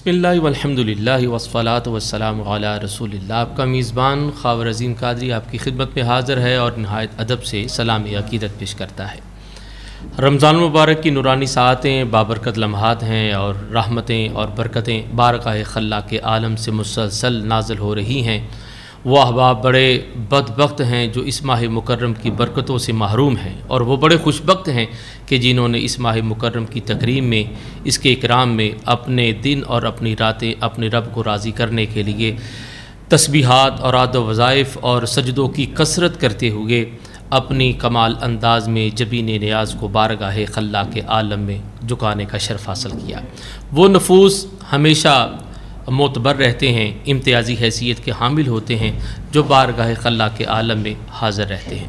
بسم اللہ والحمدللہ والصلاۃ والسلام علی رسول اللہ۔ آپ کا میزبان خاور عظیم قادری آپ کی خدمت میں حاضر ہے اور نہایت ادب سے سلام عقیدت پیش کرتا ہے۔ رمضان المبارک کی نورانی ساعتیں بابرکت لمحات ہیں اور رحمتیں اور برکتیں بارگاہ خلاق کے عالم سے مسلسل نازل ہو رہی ہیں۔ وہ احباب بڑے بدبخت ہیں جو اس ماہ مکرم کی برکتوں سے محروم ہیں، اور وہ بڑے خوش بخت ہیں کہ جنہوں نے اس ماہ مکرم کی تکریم میں، اس کے اکرام میں اپنے دن اور اپنی راتیں اپنے رب کو راضی کرنے کے لیے تسبیحات اور اعاد و وظائف اور سجدوں کی کثرت کرتے ہوئے اپنی کمال انداز میں جبین نیاز کو بارگاہ خلاق کے عالم میں جھکانے کا شرف حاصل کیا۔ وہ نفوس ہمیشہ معتبر رہتے ہیں، امتیازی حیثیت کے حامل ہوتے ہیں، جو بارگاہ خلاق کے عالم میں حاضر رہتے ہیں۔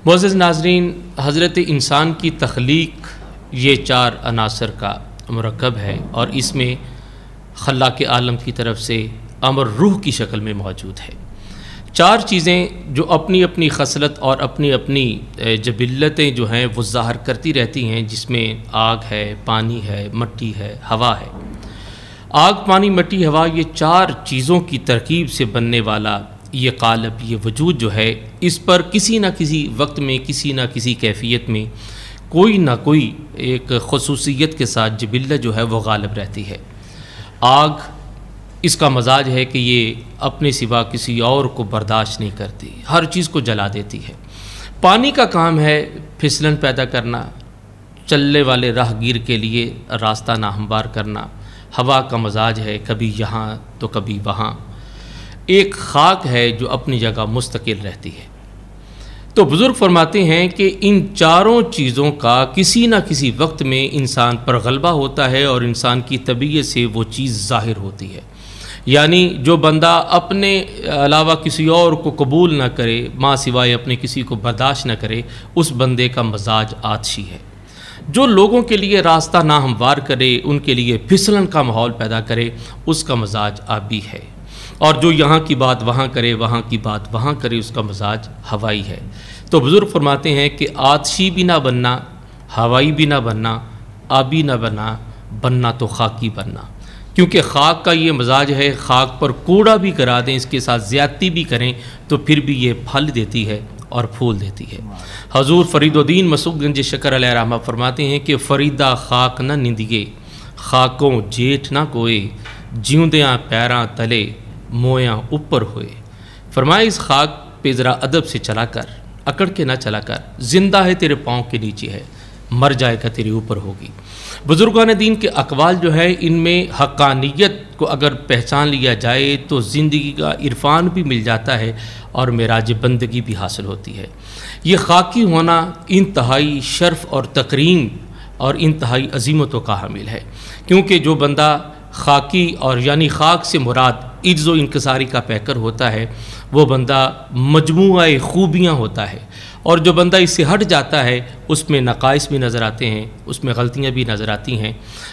معزز ناظرین، حضرت انسان کی تخلیق یہ چار عناصر کا مرکب ہے، اور اس میں خلاق کے عالم کی طرف سے امر روح کی شکل میں موجود ہے۔ چار چیزیں جو اپنی اپنی خصلت اور اپنی اپنی جبلتیں جو ہیں وہ ظاہر کرتی رہتی ہیں، جس میں آگ ہے، پانی ہے، مٹی ہے، ہوا ہے۔ آگ، پانی، مٹی، ہوا، یہ چار چیزوں کی ترکیب سے بننے والا یہ قالب، یہ وجود جو ہے، اس پر کسی نہ کسی وقت میں، کسی نہ کسی کیفیت میں کوئی نہ کوئی ایک خصوصیت کے ساتھ جبلت جو ہے وہ غالب رہتی ہے۔ آگ، اس کا مزاج ہے کہ یہ اپنے سوا کسی اور کو برداشت نہیں کرتی، ہر چیز کو جلا دیتی ہے۔ پانی کا کام ہے پھسلن پیدا کرنا، چلنے والے راہ گیر کے لیے راستہ ناہموار کرنا۔ ہوا کا مزاج ہے کبھی یہاں تو کبھی وہاں۔ ایک خاک ہے جو اپنی جگہ مستقل رہتی ہے۔ تو بزرگ فرماتے ہیں کہ ان چاروں چیزوں کا کسی نہ کسی وقت میں انسان پر غلبہ ہوتا ہے، اور انسان کی طبیعت سے وہ چیز ظاہر ہوتی ہے۔ یعنی جو بندہ اپنے علاوہ کسی اور کو قبول نہ کرے، ماں سوائے اپنے کسی کو برداشت نہ کرے، اس بندے کا مزاج آتشی ہے۔ جو لوگوں کے لیے راستہ ناہموار کرے، ان کے لیے پھسلن کا ماحول پیدا کرے، اس کا مزاج آبی ہے۔ اور جو یہاں کی بات وہاں کرے، وہاں کی بات وہاں کرے، اس کا مزاج ہوائی ہے۔ تو بزرگ فرماتے ہیں کہ آتشی بھی نہ بننا، ہوائی بھی نہ بننا، آبی نہ بننا تو خاکی بننا۔ کیونکہ خاک کا یہ مزاج ہے، خاک پر کوڑا بھی کرا دیں، اس کے ساتھ زیادتی بھی کریں تو پھر بھی یہ پھل دیتی ہے اور پھول دیتی ہے۔ حضور فرید الدین مسعود گنج شکر علیہ رحمہ فرماتے ہیں کہ فریدہ خاک نہ نندگے، خاکوں جیٹھ نہ کوئے، جیوندیاں پیراں تلے، مویاں اوپر ہوئے۔ فرمایا اس خاک پہ ذرا ادب سے چلا کر، اکڑ کے نہ چلا کر، زندہ ہے تیرے پاؤں کے نیچے ہے، مر جائے گا تیرے اوپر ہوگی۔ بزرگان دین کے اقوال جو ہے، ان میں حقانیت کو اگر پہچان لیا جائے تو زندگی کا عرفان بھی مل جاتا ہے اور معراج بندگی بھی حاصل ہوتی ہے۔ یہ خاکی ہونا انتہائی شرف اور تکریم اور انتہائی عظیمتوں کا حامل ہے، کیونکہ جو بندہ خاکی، اور یعنی خاک سے مراد عجز و انکساری کا پیکر ہوتا ہے، وہ بندہ مجموعہ خوبیاں ہوتا ہے، اور جو بندہ اس سے ہٹ جاتا ہے اس میں نقائص بھی نظر آتے ہیں، اس میں غلطیاں بھی نظر آتی ہیں۔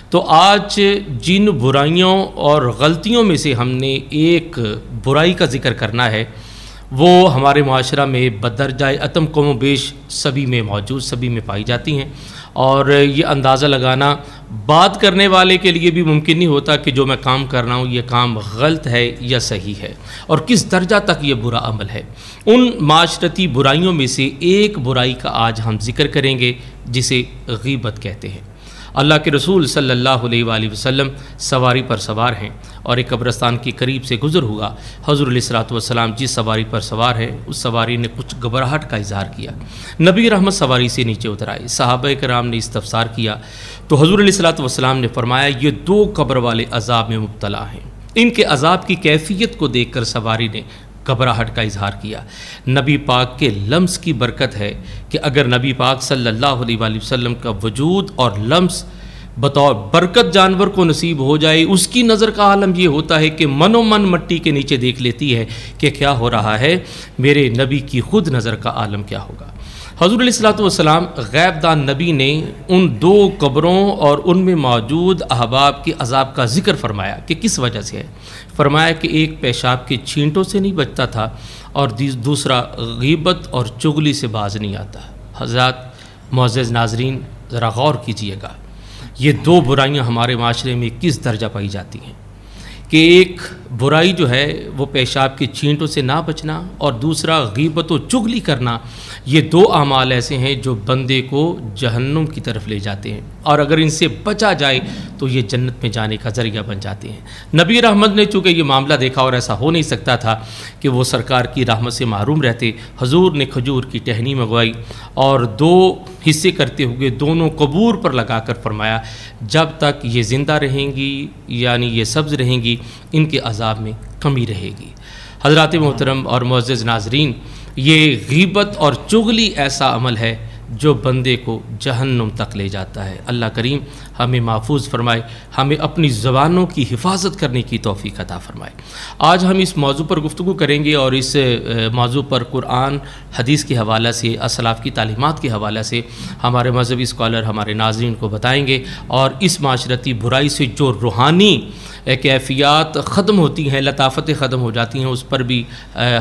تو آج جن برائیوں اور غلطیوں میں سے ہم نے ایک برائی کا ذکر کرنا ہے، وہ ہمارے معاشرہ میں بدرجہ اتم کم و بیش سبھی میں موجود، سبھی میں پائی جاتی ہیں، اور یہ اندازہ لگانا بات کرنے والے کے لیے بھی ممکن نہیں ہوتا کہ جو میں کام کر رہا ہوں یہ کام غلط ہے یا صحیح ہے، اور کس درجہ تک یہ برا عمل ہے۔ ان معاشرتی برائیوں میں سے ایک برائی کا آج ہم ذکر کریں گے، جسے غیبت کہتے ہیں۔ اللہ کے رسول صلی اللہ علیہ وآلہ وسلم سواری پر سوار ہیں، اور ایک قبرستان کے قریب سے گزر ہوا۔ حضور علیہ الصلوۃ والسلام جس سواری پر سوار ہے، اس سواری نے کچھ گھبراہٹ کا اظہار کیا۔ نبی رحمت سواری سے نیچے اتر آئے، صحابہ کرام نے استفسار کیا تو حضور علیہ الصلوۃ والسلام نے فرمایا، یہ دو قبر والے عذاب میں مبتلا ہیں۔ ان کے عذاب کی کیفیت کو دیکھ کر سواری نے گھبراہٹ کا اظہار کیا۔ نبی پاک کے لمس کی برکت ہے کہ اگر نبی پاک صلی اللہ علیہ وآلہ وسلم کا وجود اور لمس بطور برکت جانور کو نصیب ہو جائے، اس کی نظر کا عالم یہ ہوتا ہے کہ من و من مٹی کے نیچے دیکھ لیتی ہے کہ کیا ہو رہا ہے، میرے نبی کی خود نظر کا عالم کیا ہوگا۔ حضور علیہ الصلوۃ والسلام غیب دان نبی نے ان دو قبروں اور ان میں موجود احباب کے عذاب کا ذکر فرمایا کہ کس وجہ سے ہے۔ فرمایا کہ ایک پیشاب کے چھینٹوں سے نہیں بچتا تھا، اور دوسرا غیبت اور چغلی سے باز نہیں آتا۔ حضرات معزز ناظرین، ذرا غور کیجئے گا، یہ دو برائیاں ہمارے معاشرے میں کس درجہ پائی جاتی ہیں۔ کہ ایک برائی جو ہے وہ پیشاب کے چھینٹوں سے نہ بچنا، اور دوسرا غیبت و چغلی کرنا، یہ دو اعمال ایسے ہیں جو بندے کو جہنم کی طرف لے جاتے ہیں، اور اگر ان سے بچا جائے تو یہ جنت میں جانے کا ذریعہ بن جاتے ہیں۔ نبی رحمت نے چونکہ یہ معاملہ دیکھا اور ایسا ہو نہیں سکتا تھا کہ وہ سرکار کی رحمت سے محروم رہتے، حضور نے کھجور کی ٹہنی منگوائی اور 2 حصے کرتے ہوئے دونوں قبور پر لگا کر فرمایا جب تک یہ زندہ رہیں گی، یعنی یہ سبز رہیں گی، ان کے عذاب میں کمی رہے گی۔ حضرات محترم اور معزز ناظرین، یہ غیبت اور چغلی ایسا عمل ہے جو بندے کو جہنم تک لے جاتا ہے۔ اللہ کریم ہمیں محفوظ فرمائے، ہمیں اپنی زبانوں کی حفاظت کرنے کی توفیق عطا فرمائے۔ آج ہم اس موضوع پر گفتگو کریں گے، اور اس موضوع پر قرآن حدیث کے حوالہ سے، اسلاف کی تعلیمات کے حوالہ سے ہمارے مذہبی اسکالر ہمارے ناظرین کو بتائیں گے، اور اس معاشرتی برائی سے جو روحانی کیفیات ختم ہوتی ہیں، لطافتیں ختم ہو جاتی ہیں، اس پر بھی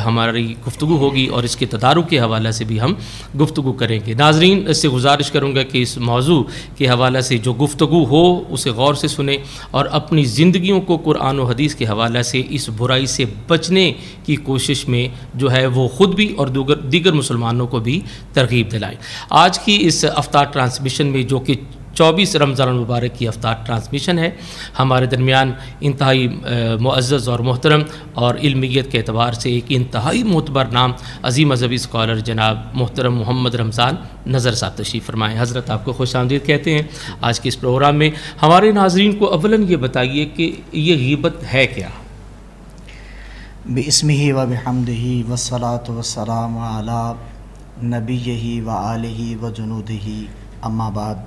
ہماری گفتگو ہوگی، اور اس کے تدارک کے حوالہ سے بھی ہم گفتگو کریں گے۔ ناظرین، اس سے گزارش کروں گا کہ اس موضوع کے حوالہ سے جو گفتگو ہو اسے غور سے سنیں، اور اپنی زندگیوں کو قرآن و حدیث کے حوالہ سے اس برائی سے بچنے کی کوشش میں جو ہے وہ خود بھی اور دیگر مسلمانوں کو بھی ترغیب دلائیں۔ آج کی اس افطار ٹرانسمیشن میں، جو کہ 24 رمضان المبارک کی افطار ٹرانسمیشن ہے، ہمارے درمیان انتہائی معزز اور محترم اور علمیت کے اعتبار سے ایک انتہائی معتبر نام عظیم مذہبی اسکالر جناب محترم محمد رمضان نظر صاحب تشریف فرمائیں۔ حضرت آپ کو خوش آمدید کہتے ہیں آج کے اس پروگرام میں۔ ہمارے ناظرین کو اولاً یہ بتائیے کہ یہ غیبت ہے کیا؟ بسمہ و بحمدہ والصلاۃ والسلام علی نبیہ و آلہ و جنودہ، اما بعد۔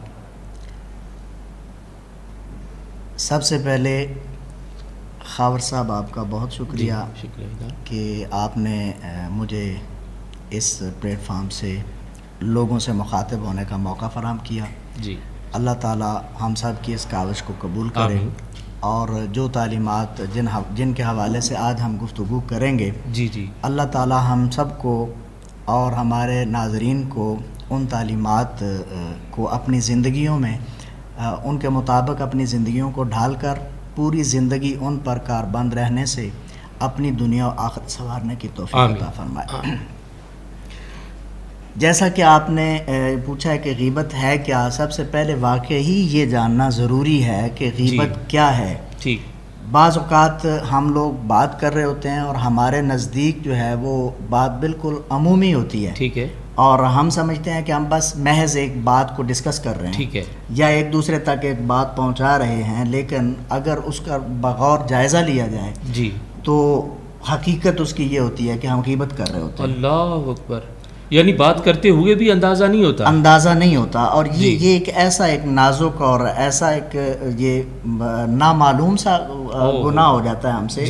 سب سے پہلے خاور صاحب آپ کا بہت شکریہ کہ آپ نے مجھے اس پلیٹ فارم سے لوگوں سے مخاطب ہونے کا موقع فراہم کیا۔ جی، اللہ تعالی ہم سب کی اس کاوش کو قبول کرے، اور جو تعلیمات جن کے حوالے سے آج ہم گفتگو کریں گے، جی، اللہ تعالی ہم سب کو اور ہمارے ناظرین کو ان تعلیمات کو اپنی زندگیوں میں ان کے مطابق اپنی زندگیوں کو ڈھال کر پوری زندگی ان پر کاربند رہنے سے اپنی دنیا و آخرت سنوارنے کی توفیق عطا فرمائے۔ جیسا کہ آپ نے پوچھا ہے کہ غیبت ہے کیا، سب سے پہلے واقعی یہ جاننا ضروری ہے کہ غیبت کیا ہے۔ ٹھیک، بعض اوقات ہم لوگ بات کر رہے ہوتے ہیں اور ہمارے نزدیک جو ہے وہ بات بالکل عمومی ہوتی ہے، ٹھیک ہے، اور ہم سمجھتے ہیں کہ ہم بس محض ایک بات کو ڈسکس کر رہے ہیں، ٹھیک ہے، یا ایک دوسرے تک ایک بات پہنچا رہے ہیں، لیکن اگر اس کا بغور جائزہ لیا جائے جی، تو حقیقت اس کی یہ ہوتی ہے کہ ہم غیبت کر رہے ہوتے ہیں۔ اللہ اکبر، یعنی بات کرتے ہوئے بھی اندازہ نہیں ہوتا، اور یہ ایک ایسا ایک نازک اور ایسا ایک یہ نامعلوم سا گناہ ہو جاتا ہے ہم سے،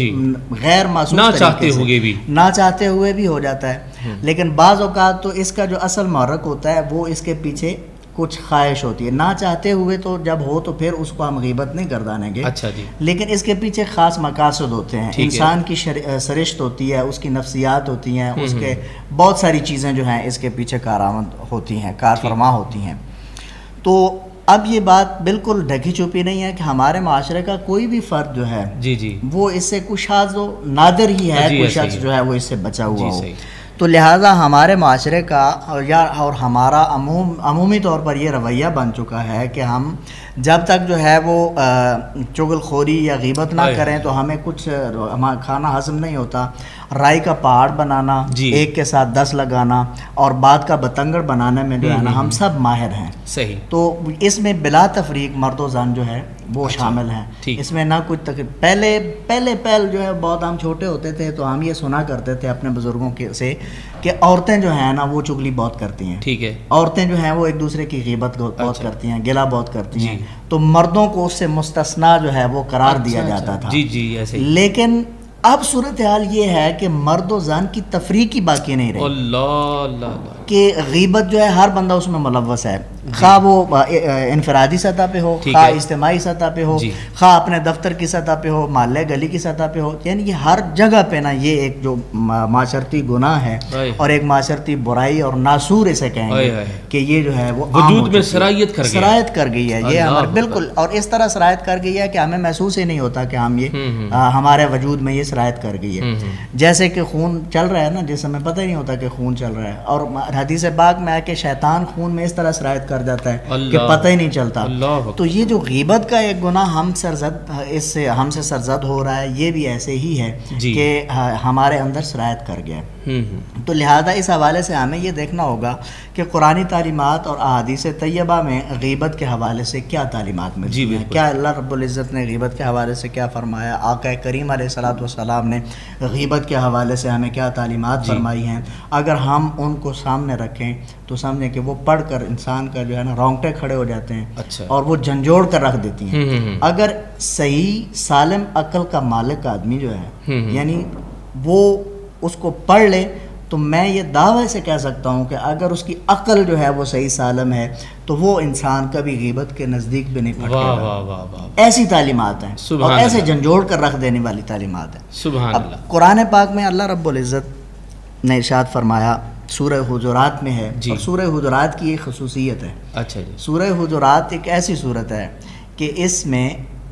غیر محسوس نہ چاہتے ہوئے بھی ہو جاتا ہے۔ لیکن بعض اوقات تو اس کا جو اصل محرک ہوتا ہے وہ اس کے پیچھے کچھ خواہش ہوتی ہے، نہ چاہتے ہوئے تو جب ہو تو پھر اس کو ہم غیبت نہیں گردانیں گے، اچھا جی، لیکن اس کے پیچھے خاص مقاصد ہوتے ہیں، انسان کی سرشت ہوتی ہے، اس کی نفسیات ہوتی ہیں، اس کے بہت ساری چیزیں جو ہیں اس کے پیچھے کارآمد ہوتی ہیں، کار فرما ہوتی ہیں۔ تو اب یہ بات بالکل ڈھکی چھپی نہیں ہے کہ ہمارے معاشرے کا کوئی بھی فرد جو ہے وہ اس سے کچھ شاذ و نادر ہی ہے، کوئی شخص جو ہے وہ اس سے بچا ہوا ہو۔ تو لہٰذا ہمارے معاشرے کا اور ہمارا عمومی طور پر یہ رویہ بن چکا ہے کہ ہم جب تک جو ہے وہ چغل خوری یا غیبت نہ کریں تو ہمیں کچھ کھانا ہضم نہیں ہوتا۔ رائی کا پہاڑ بنانا، ایک کے ساتھ 10 لگانا، اور بات کا بتنگڑ بنانے میں جو ہے نا ہم سب ماہر ہیں۔ صحیح۔ تو اس میں بلا تفریق مرد و زن جو ہے وہ شامل ہیں، اس میں نہ کچھ پہلے جو ہے بہت ہم چھوٹے ہوتے تھے تو ہم یہ سنا کرتے تھے اپنے بزرگوں سے کہ عورتیں جو ہیں نا وہ چغلی بہت کرتی ہیں، ٹھیک ہے، عورتیں جو ہیں وہ ایک دوسرے کی غیبت بہت کرتی ہیں، گلہ بہت کرتی ہیں، تو مردوں کو اس سے مستثنا جو ہے وہ قرار دیا جاتا تھا۔ لیکن اب صورتحال یہ ہے کہ مرد و زن کی تفریق ہی باقی نہیں رہی۔ اللہ اللہ، کہ غیبت جو ہے ہر بندہ اس میں ملوث ہے، خواہ وہ انفرادی سطح پہ ہو، خواہ اجتماعی سطح پہ ہو، خواہ اپنے دفتر کی سطح پہ ہو، محلے گلی کی سطح پہ ہو، یعنی یہ ہر جگہ پہ نا یہ ایک جو معاشرتی گناہ ہے اور ایک معاشرتی برائی اور ناسور اسے کہیں گے کہ یہ جو ہے وہ وجود میں سرایت کر گئی ہے، یہ ہمارے بالکل، اور اس طرح سرایت کر گئی ہے کہ ہمیں محسوس ہی نہیں ہوتا کہ ہم یہ ہمارے وجود میں یہ سرایت کر گئی ہے. جیسے کہ خون چل رہا ہے نا، جس ہمیں پتہ ہی نہیں ہوتا کہ خون چل رہا ہے، اور حدیث پاک میں ہے کہ شیطان خون میں اس طرح سرایت کر جاتا ہے کہ پتہ ہی نہیں چلتا. تو یہ جو غیبت کا ایک گناہ ہم سے سرزد ہو رہا ہے، یہ بھی ایسے ہی ہے کہ ہمارے اندر سرایت کر گیا. تو لہذا اس حوالے سے ہمیں یہ دیکھنا ہوگا کہ قرآنی تعلیمات اور احادیث طیبہ میں غیبت کے حوالے سے کیا تعلیمات ملتی ہیں، کیا اللہ رب العزت نے غیبت کے حوالے سے کیا فرمایا، آقا کریم علیہ الصلوۃ والسلام نے غیبت کے حوالے سے ہمیں کیا تعلیمات فرمائی ہیں. اگر ہم ان کو سامنے رکھیں تو سامنے کہ وہ پڑھ کر انسان کا جو ہے نا رونگٹے کھڑے ہو جاتے ہیں اور وہ جھنجھوڑ کر رکھ دیتی ہیں. اگر صحیح سالم عقل کا مالک آدمی جو ہے، یعنی وہ اس کو پڑھ لے، تو میں یہ دعوے سے کہہ سکتا ہوں کہ اگر اس کی عقل جو ہے وہ صحیح سالم ہے تو وہ انسان کبھی غیبت کے نزدیک بھی نہیں پھٹکے گا. ایسی تعلیمات ہیں اور ایسے جھنجھوڑ کر رکھ دینے والی تعلیمات ہیں. اب قرآن پاک میں اللہ رب العزت نے ارشاد فرمایا، سورہ حجرات میں ہے، اور سورہ حجرات کی ایک خصوصیت ہے. اچھا جی. سورہ حجرات ایک ایسی صورت ہے کہ اس میں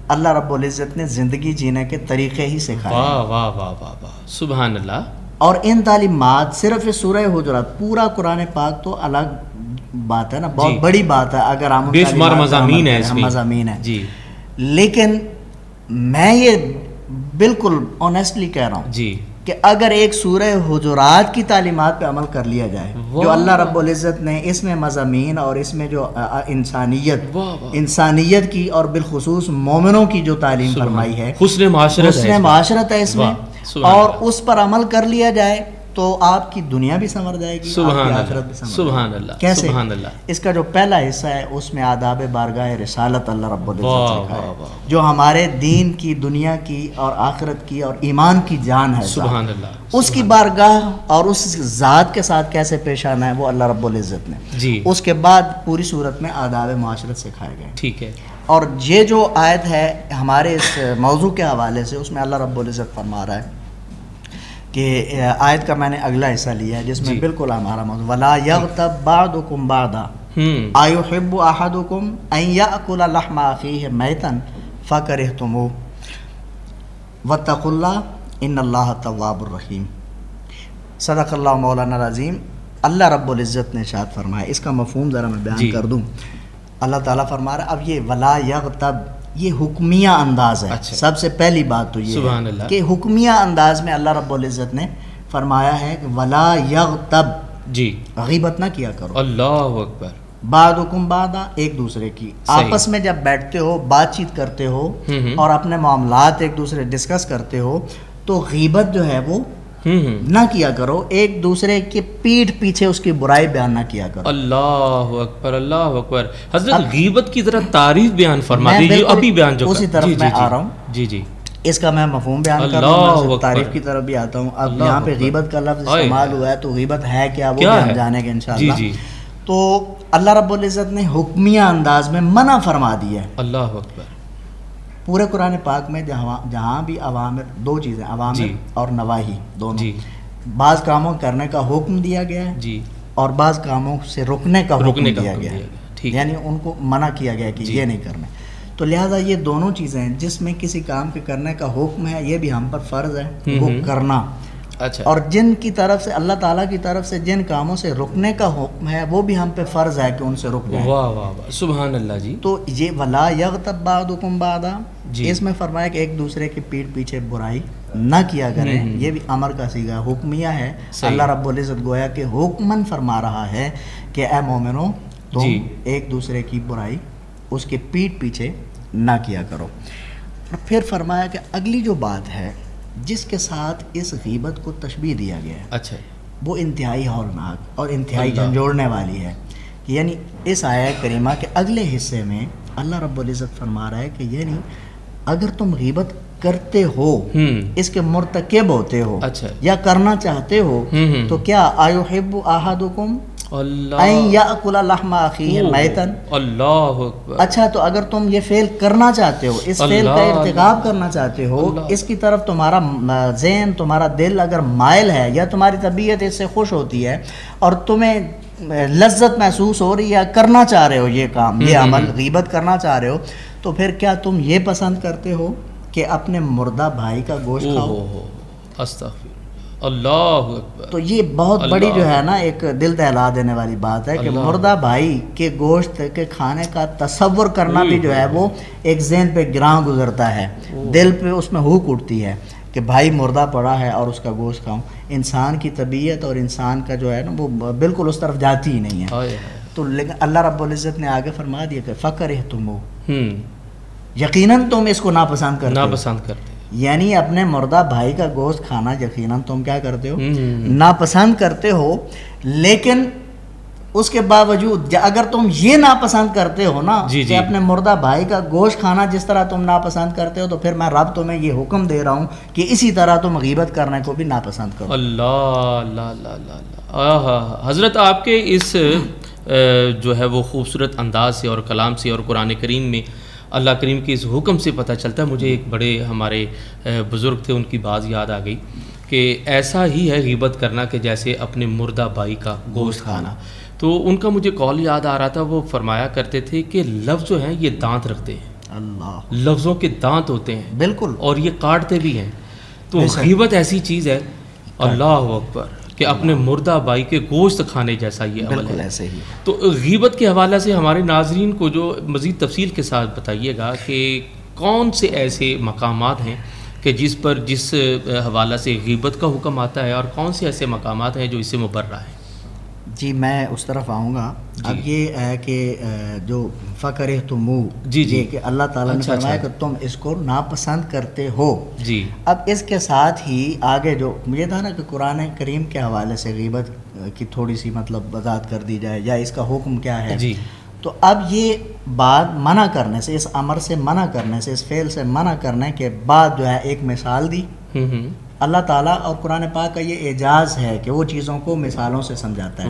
اللہ رب العزت نے زندگی جینے کے طریقے ہی سکھائے. واہ واہ واہ واہ واہ، سبحان اللہ. اور ان تعلیمات صرف سورہ حجرات، پورا قرآن پاک تو الگ بات ہے نا، بہت بڑی بات ہے، اگر ہم بے شمار مضامین ہیں، مضامین ہیں جی. لیکن میں یہ بالکل آنیسٹلی کہہ رہا ہوں جی کہ اگر ایک سورہ حجرات کی تعلیمات پہ عمل کر لیا جائے، جو اللہ رب العزت نے اس میں مضامین اور اس میں جو انسانیت کی اور بالخصوص مومنوں کی جو تعلیم فرمائی ہے، حسن معاشرت ہے اس میں، اور اس پر عمل کر لیا جائے تو آپ کی دنیا بھی سنور جائے گی، آپ کی آخرت بھی سنور جائے گی. کیسے؟ اس کا جو پہلا حصہ ہے اس میں آداب بارگاہ رسالت اللہ رب العزت سکھائے، جو ہمارے دین کی، دنیا کی اور آخرت کی اور ایمان کی جان ہے. سبحان اللہ. اس کی بارگاہ اور اس ذات کے ساتھ کیسے پیش آنا ہے وہ اللہ رب العزت نے. اس کے بعد پوری صورت میں آداب معاشرت سکھائے گئے. ٹھیک ہے. اور یہ جو آیت ہے ہمارے اس موضوع کے حوالے سے، اس میں اللہ رب العزت فرما رہا ہے کہ آیت کا میں نے اگلا حصہ لیا ہے جس میں بالکل ہمارا موضوع، وَلَا يَغْتَبْ بَعْضُكُمْ بَعْضًا أَيُحِبُّ أَحَدُكُمْ أَن يَأْكُلَ لَحْمَ أَخِيهِ مَيْتًا فَكَرِهْتُمُوهُ وَاتَّقُوا اللَّهَ إِنَّ اللَّهَ تَوَّابٌ رَحِيمٌ. صدق اللہ مولانا العظیم. اللہ رب العزت نے ارشاد فرمایا، اس کا مفہوم ذرا میں بیان کر دوں. اللہ تعالیٰ فرما رہا ہے، اب یہ وَلَا يَغْتَبْ یہ حکمیہ انداز ہے. سب سے پہلی بات تو یہ ہے کہ حکمیہ انداز میں اللہ رب العزت نے فرمایا ہے کہ ولا یغتب، جی غیبت نہ کیا کرو. اللہ اکبر. بعضکم بعضا، ایک دوسرے کی آپس میں جب بیٹھتے ہو، بات چیت کرتے ہو اور اپنے معاملات ایک دوسرے ڈسکس کرتے ہو تو غیبت جو ہے وہ نہ کیا کرو، ایک دوسرے کے پیٹھ پیچھے اس کی برائی بیان نہ کیا کرو. اللہ اکبر اللہ اکبر. حضرت غیبت کی ذرا تعریف بیان فرما دیجیے. ابھی بیان جو اسی طرف میں آ رہا ہوں. جی جی. اس کا میں مفہوم بیان کر رہا ہوں، تعریف کی طرف بھی آتا ہوں. اب یہاں پہ غیبت کا لفظ استعمال ہوا ہے تو غیبت ہے کیا وہ بھی ہم جانیں گے انشاءاللہ. تو اللہ رب العزت نے حکمیہ انداز میں منع فرما دیا ہے. اللہ اکبر. پورے قرآن پاک میں جہاں بھی اوامر، دو چیزیں، اوامر اور نواہی دونوں، بعض کاموں کرنے کا حکم دیا گیا ہے اور بعض کاموں سے رکنے کا حکم دیا گیا ہے، یعنی ان کو منع کیا گیا کہ یہ نہیں کرنا. تو لہٰذا یہ دونوں چیزیں ہیں، جس میں کسی کام کے کرنے کا حکم ہے یہ بھی ہم پر فرض ہے وہ کرنا. اچھا. اور جن کی طرف سے اللہ تعالیٰ کی طرف سے جن کاموں سے رکنے کا حکم ہے وہ بھی ہم پہ فرض ہے کہ ان سے رک جائیں. واہ واہ واہ، سبحان اللہ جی. تو یہ ولا یغتب بعضکم بعضا، اس میں فرمایا کہ ایک دوسرے کی پیٹھ پیچھے برائی نہ کیا کریں. یہ بھی امر کا صیغہ حکمیہ ہے. اللہ رب العزت گویا کہ حکمن فرما رہا ہے کہ اے مومنو تم ایک دوسرے کی برائی اس کے پیٹھ پیچھے نہ کیا کرو. اور پھر فرمایا کہ اگلی جو بات ہے جس کے ساتھ اس غیبت کو تشبیہ دیا گیا ہے، اچھا، وہ انتہائی ہولناک اور انتہائی جھنجھوڑنے والی ہے. یعنی اس آیت کریمہ کے اگلے حصے میں اللہ رب العزت فرما رہا ہے کہ یعنی اگر تم غیبت کرتے ہو، اس کے مرتکب ہوتے ہو یا کرنا چاہتے ہو تو کیا ایحب احدکم ان یاکل لحم اخیہ میتن. اللہ اکبر. اچھا تو اگر تم یہ فعل کرنا چاہتے ہو, اس فعل کا ارتکاب کرنا چاہتے ہو, اس کی طرف تمہارا ذہن, تمہارا دل اگر مائل ہے یا تمہاری طبیعت اس سے خوش ہوتی ہے اور تمہیں لذت محسوس ہو رہی ہے, کرنا چاہ رہے ہو یہ کام, یہ عمل غیبت کرنا چاہ رہے ہو, تو پھر کیا تم یہ پسند کرتے ہو کہ اپنے مردہ بھائی کا گوشت کھاؤ؟ استغفر اللہ اکبر. تو یہ بہت بڑی جو ہے نا ایک دل دہلا دینے والی بات ہے کہ مردہ بھائی کے گوشت کے کھانے کا تصور کرنا بھی جو ہے وہ ایک ذہن پہ گراں گزرتا ہے, دل پہ اس میں ہوک اٹھتی ہے کہ بھائی مردہ پڑا ہے اور اس کا گوشت کھاؤں. انسان کی طبیعت اور انسان کا جو ہے نا وہ بالکل اس طرف جاتی ہی نہیں ہے. تو لیکن اللہ رب العزت نے آگے فرما دیا کہ فَكَرِهْتُمُوهُ, یقیناً تم اس کو ناپسند کرتے, یعنی اپنے مردہ بھائی کا گوشت کھانا یقیناً تم کیا کرتے ہو, ناپسند کرتے ہو. لیکن اس کے باوجود اگر تم یہ ناپسند کرتے ہو نا کہ اپنے مردہ بھائی کا گوشت کھانا جس طرح تم ناپسند کرتے ہو, تو پھر میں رب تمہیں یہ حکم دے رہا ہوں کہ اسی طرح تم غیبت کرنے کو بھی ناپسند کرو. اللہ اللہ اللہ اللہ. حضرت آپ کے اس جو ہے وہ خوبصورت انداز سے اور کلام سے اور قرآن کریم میں اللہ کریم کے اس حکم سے پتہ چلتا ہے. مجھے ایک بڑے ہمارے بزرگ تھے, ان کی بات یاد آ گئی کہ ایسا ہی ہے غیبت کرنا کہ جیسے اپنے مردہ بھائی کا گوشت کھانا. تو ان کا مجھے قول یاد آ رہا تھا, وہ فرمایا کرتے تھے کہ لفظ جو ہیں یہ دانت رکھتے ہیں, اللہ, لفظوں کے دانت ہوتے ہیں بالکل, اور یہ کاٹتے بھی ہیں. تو غیبت ایسی چیز ہے, اللہ اکبر, کہ اپنے مردہ بھائی کے گوشت کھانے جیسا یہ عمل ہے. ایسے ہی تو غیبت کے حوالے سے ہمارے ناظرین کو جو مزید تفصیل کے ساتھ بتائیے گا کہ کون سے ایسے مقامات ہیں کہ جس حوالہ سے غیبت کا حکم آتا ہے, اور کون سے ایسے مقامات ہیں جو اس سے مبرہ ہیں. جی میں اس طرف آؤں گا. اب یہ ہے کہ جو فَكَرِهْتُمُوهُ, جی کہ اللہ تعالیٰ نے فرمایا کہ تم اس کو ناپسند کرتے ہو. جی اب اس کے ساتھ ہی آگے جو مجھے تھا نا کہ قرآن کریم کے حوالے سے غیبت کی تھوڑی سی مطلب وضاحت کر دی جائے, یا اس کا حکم کیا ہے. جی تو اب یہ بات منع کرنے سے, اس امر سے منع کرنے سے, اس فعل سے منع کرنے کے بعد جو ہے ایک مثال دی اللہ تعالیٰ. اور قرآن پاک کا یہ اعجاز ہے کہ وہ چیزوں کو مثالوں سے سمجھاتا ہے.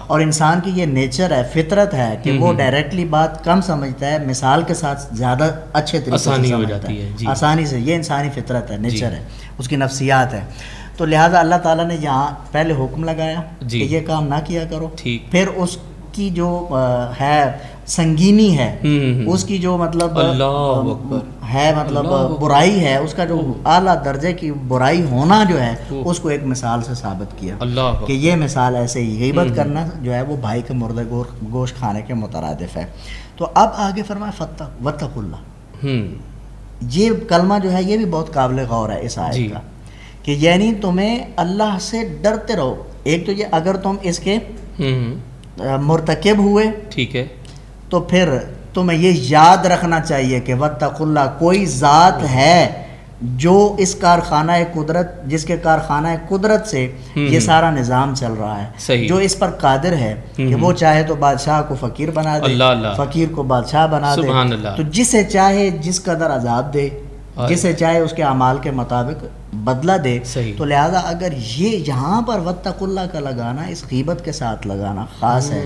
اور انسان کی یہ نیچر ہے, فطرت ہے کہ وہ ڈائریکٹلی بات کم سمجھتا ہے, مثال کے ساتھ زیادہ اچھے طریقے سے سمجھتا ہے, آسانی سے. یہ انسانی فطرت ہے, نیچر ہے, اس کی نفسیات ہے. تو لہٰذا اللہ تعالیٰ نے یہاں پہلے حکم لگایا کہ یہ کام نہ کیا کرو, پھر اس کی جو ہے سنگینی ہے, اس کی جو مطلب ہے مطلب برائی ہے, اس کا جو اعلیٰ درجے کی برائی ہونا جو ہے, اس کو ایک مثال سے ثابت کیا کہ یہ مثال ایسے ہی غیبت کرنا جو ہے وہ بھائی کے مردہ گوشت کھانے کے مترادف ہے. تو اب آگے فرمایا واتقوا اللہ. یہ کلمہ جو ہے یہ بھی بہت قابل غور ہے اس آیت کا, کہ یعنی تمہیں اللہ سے ڈرتے رہو. ایک تو یہ اگر تم اس کے مرتکب ہوئے, ٹھیک ہے, تو پھر تمہیں یہ یاد رکھنا چاہیے کہ واتقوا اللہ, کوئی ذات ہے جو اس کارخانہ قدرت, جس کے کارخانہ قدرت سے یہ سارا نظام چل رہا ہے, جو اس پر قادر ہے کہ وہ چاہے تو بادشاہ کو فقیر بنا دے, فقیر کو بادشاہ بنا دے, تو جسے چاہے جس قدر عذاب دے, جسے چاہے اس کے اعمال کے مطابق بدلہ دے. تو لہذا اگر یہ یہاں پر واتقوا اللہ کا لگانا اس غیبت کے ساتھ لگانا خاص ہے,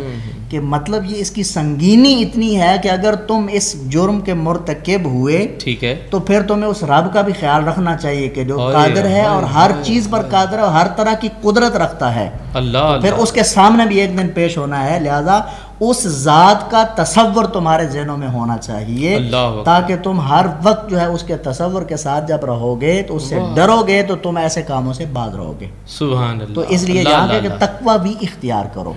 کہ مطلب یہ اس کی سنگینی اتنی ہے کہ اگر تم اس جرم کے مرتکب ہوئے, ٹھیک ہے, تو پھر تمہیں اس رب کا بھی خیال رکھنا چاہیے کہ جو قادر ہے اور ہر چیز پر قادر ہے اور ہر طرح کی قدرت رکھتا ہے, پھر اس کے سامنے بھی ایک دن پیش ہونا ہے. لہذا اس ذات کا تصور تمہارے ذہنوں میں ہونا چاہیے, تاکہ تم ہر وقت جو ہے اس کے تصور کے ساتھ جب رہو گے تو اس سے ڈرو گے, تو تم ایسے کاموں سے باز رہو گے. سبحان اللہ. تو اس لیے یہاں کہ تقوی بھی اختیار کرو,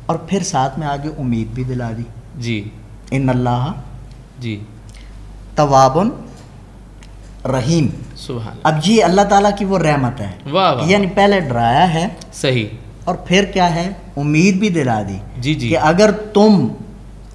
اور پھر ساتھ میں آگے امید بھی دلا دی. جی ان اللہ جی تواب رحیم. سبحان. اب یہ اللہ تعالیٰ کی وہ رحمت ہے, یعنی پہلے ڈرایا ہے, صحیح, اور پھر کیا ہے امید بھی دلا دی, جی جی, کہ اگر تم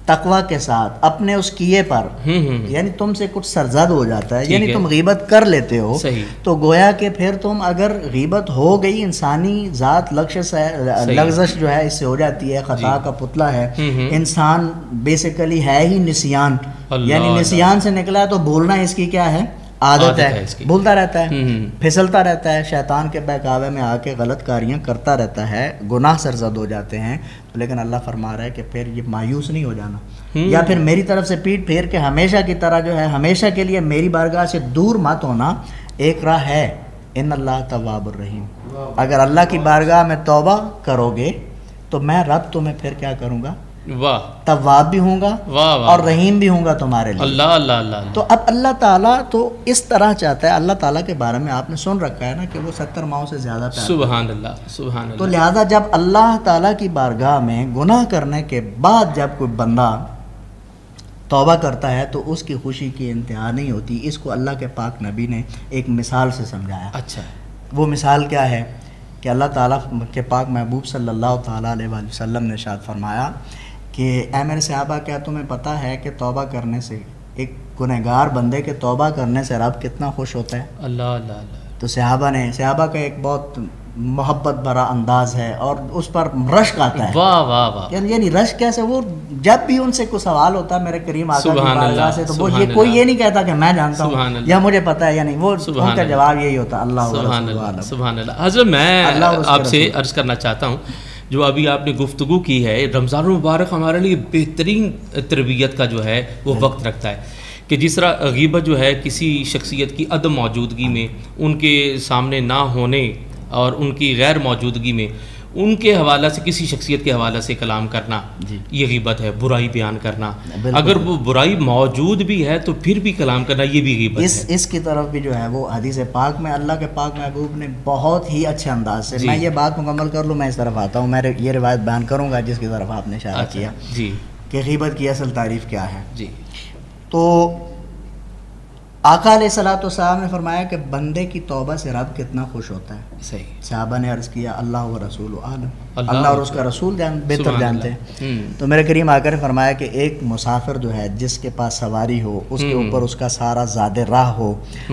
تقوی کے ساتھ اپنے اس کیے پر, یعنی تم سے کچھ سرزد ہو جاتا ہے, یعنی تم غیبت کر لیتے ہو, تو گویا کہ پھر تم اگر غیبت ہو گئی, انسانی ذات لغزش جو ہے اس سے ہو جاتی ہے, خطا کا پتلا ہے انسان, بیسیکلی ہے ہی نسیان, یعنی نسیان سے نکلا ہے, تو بھولنا اس کی کیا ہے عادت ہے، بھولتا رہتا ہے، پھسلتا رہتا ہے، شیطان کے بہکاوے میں آ کے غلط کاریاں کرتا رہتا ہے، گناہ سرزد ہو جاتے ہیں. لیکن اللہ فرما رہا ہے کہ پھر یہ مایوس نہیں ہو جانا، یا پھر میری طرف سے پیٹ پھیر کے ہمیشہ کی طرح جو ہے ہمیشہ کے لیے میری بارگاہ سے دور مت ہونا. ایک راہ ہے، ان اللہ تواب الرحیم. اگر اللہ کی بارگاہ میں توبہ کرو گے تو میں رب تمہیں پھر کیا کروں گا؟ واہ، تواب بھی ہوں گا اور رحیم بھی ہوں گا تمہارے لیے. اللہ اللہ اللہ. تو اب اللہ تعالیٰ تو اس طرح چاہتا ہے. اللہ تعالیٰ کے بارے میں آپ نے سن رکھا ہے نا کہ وہ 70 ماؤں سے زیادہ پیار. سبحان اللہ سبحان اللہ. تو لہذا جب اللہ تعالیٰ کی بارگاہ میں گناہ کرنے کے بعد جب کوئی بندہ توبہ کرتا ہے تو اس کی خوشی کی انتہا نہیں ہوتی. اس کو اللہ کے پاک نبی نے ایک مثال سے سمجھایا. اچھا، وہ مثال کیا ہے کہ اللہ تعالیٰ کے پاک محبوب صلی اللہ تعالیٰ علیہ وآلہ وسلم نے ارشاد فرمایا کہ اے میرے صحابہ، کیا تمہیں پتہ ہے کہ توبہ کرنے سے، ایک گنہگار بندے کے توبہ کرنے سے رب کتنا خوش ہوتا ہے؟ اللہ اللہ اللہ. تو صحابہ کا ایک بہت محبت بھرا انداز ہے اور اس پر رشک آتا ہے. واہ واہ واہ. یعنی رشک کیسے؟ وہ جب بھی ان سے کوئی سوال ہوتا ہے میرے کریم آقا کی بارگاہ سے تو وہ یہ کوئی یہ نہیں کہتا کہ میں جانتا ہوں یا مجھے پتہ ہے، یعنی وہ ان کا جواب یہی ہوتا ہے اللہ سبحان اللہ سبحان اللہ. حضرت میں آپ سے عرض کرنا چاہتا ہوں، جو ابھی آپ نے گفتگو کی ہے، رمضان المبارک ہمارے لیے بہترین تربیت کا جو ہے وہ وقت رکھتا ہے کہ جس طرح غیبت جو ہے کسی شخصیت کی عدم موجودگی میں، ان کے سامنے نہ ہونے اور ان کی غیر موجودگی میں ان کے حوالہ سے، کسی شخصیت کے حوالے سے کلام کرنا، یہ غیبت ہے. برائی بیان کرنا، اگر وہ برائی موجود بھی ہے تو پھر بھی کلام کرنا، یہ بھی غیبت ہے. اس کی طرف بھی جو ہے وہ حدیث پاک میں اللہ کے پاک محبوب نے بہت ہی اچھے انداز سے، میں یہ بات مکمل کر لوں میں اس طرف آتا ہوں. میں یہ روایت بیان کروں گا جس کی طرف آپ نے اشارہ کیا جی کہ غیبت کی اصل تعریف کیا ہے. جی، تو آقا علیہ الصلوۃ والسلام نے فرمایا کہ بندے کی توبہ سے رب کتنا خوش ہوتا ہے. صحیح. صحابہ نے عرض کیا اللہ و رسول عالم، اللہ اور اس کا رسول بہتر جانتے ہیں. تو میرے کریم آقا نے فرمایا کہ ایک مسافر جو ہے جس کے پاس سواری ہو، اس کے اوپر اس کا سارا زاد راہ ہو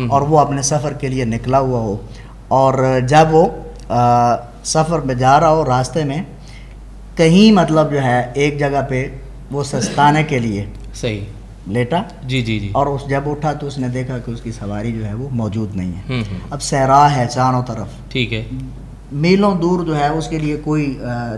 اور وہ اپنے سفر کے لیے نکلا ہوا ہو، اور جب وہ سفر میں جا رہا ہو، راستے میں کہیں مطلب جو ہے ایک جگہ پہ وہ سستانے کے لیے صحیح لیٹا، جی جی جی، اور اس جب اٹھا تو اس نے دیکھا کہ اس کی سواری جو ہے وہ موجود نہیں ہے. اب صحرا ہے چاروں طرف، ٹھیک ہے، میلوں دور جو ہے اس کے لیے کوئی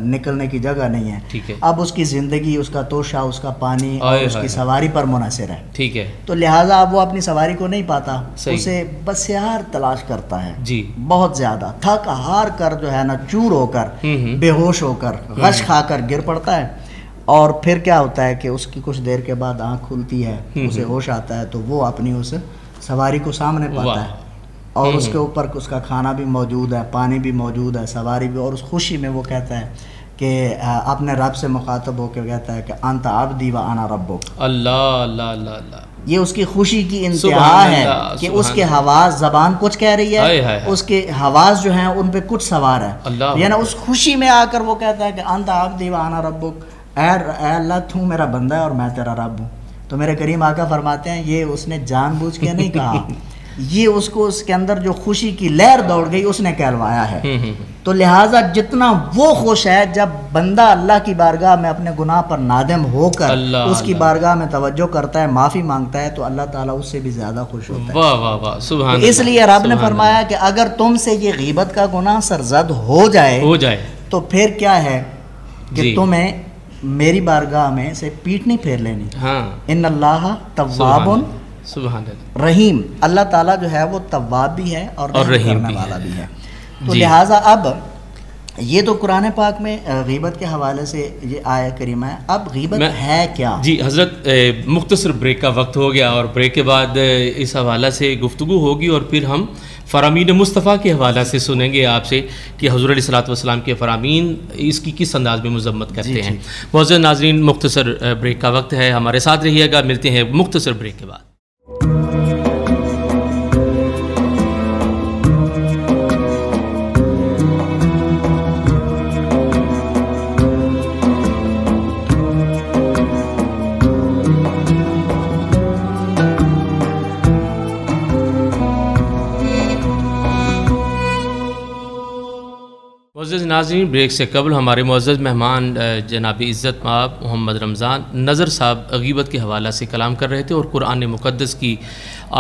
نکلنے کی جگہ نہیں ہے. ٹھیک ہے. اب اس کی زندگی، اس کا توشہ، اس کا پانی اور اس کی سواری پر منحصر ہے. ٹھیک ہے. تو لہٰذا اب وہ اپنی سواری کو نہیں پاتا، اسے بسیار تلاش کرتا ہے جی، بہت زیادہ تھک ہار کر جو ہے نا چور ہو کر، بے ہوش ہو کر، غش کھا کر گر پڑتا ہے. اور پھر کیا ہوتا ہے کہ اس کی کچھ دیر کے بعد آنکھ کھلتی ہے، اسے ہوش آتا ہے تو وہ اپنی اس سواری کو سامنے پاتا ہے اور اس کے اوپر اس کا کھانا بھی موجود ہے، پانی بھی موجود ہے، سواری بھی. اور اس خوشی میں وہ کہتا ہے کہ اپنے رب سے مخاطب ہو کے کہتا ہے کہ انت عبدی و انا ربک. اللہ اللہ اللہ اللہ. یہ اس کی خوشی کی انتہا ہے کہ اس کے حواس، زبان کچھ کہہ رہی ہے، اس کے حواس جو ہیں ان پہ کچھ سوار ہے. یعنی اس خوشی میں آ کر وہ کہتا ہے کہ انت عبدی و انا ربک، اے اللہ تو میرا بندہ ہے اور میں تیرا رب ہوں. تو میرے کریم آقا فرماتے ہیں یہ اس نے جان بوجھ کے نہیں کہا، یہ اس کو اس کے اندر جو خوشی کی لہر دوڑ گئی اس نے کہلوایا ہے. تو لہٰذا جتنا وہ خوش ہے جب بندہ اللہ کی بارگاہ میں اپنے گناہ پر نادم ہو کر اس کی بارگاہ میں توجہ کرتا ہے، معافی مانگتا ہے، تو اللہ تعالیٰ اس سے بھی زیادہ خوش ہوتا ہے. واہ واہ واہ، سبحان اللہ. اس لیے رب نے فرمایا کہ اگر تم سے یہ غیبت کا گناہ سرزد ہو جائے تو پھر کیا ہے کہ تمہیں میری بارگاہ میں سے پیٹ نہیں پھیر لینی. ان اللہ تواب رحیم. اللہ تعالیٰ جو ہے وہ تواب بھی ہے اور رحیم کرنے والا بھی ہے. تو لہٰذا اب یہ تو قرآن پاک میں غیبت کے حوالے سے یہ آیت کریمہ ہے. اب غیبت ہے کیا؟ جی حضرت، مختصر بریک کا وقت ہو گیا اور بریک کے بعد اس حوالہ سے گفتگو ہوگی اور پھر ہم فرامین مصطفیٰ کے حوالہ سے سنیں گے آپ سے کہ حضور علیہ الصلوۃ والسلام کے فرامین اس کی کس انداز میں مذمت کرتے ہیں. معزز ناظرین، مختصر بریک کا وقت ہے، ہمارے ساتھ رہیے گا. ملتے ہیں مختصر بریک کے بعد. معزز ناظرین، بریک سے قبل ہمارے معزز مہمان جناب عزت مآب محمد رمضان نظر صاحب غیبت کے حوالہ سے کلام کر رہے تھے، اور قرآن مقدس کی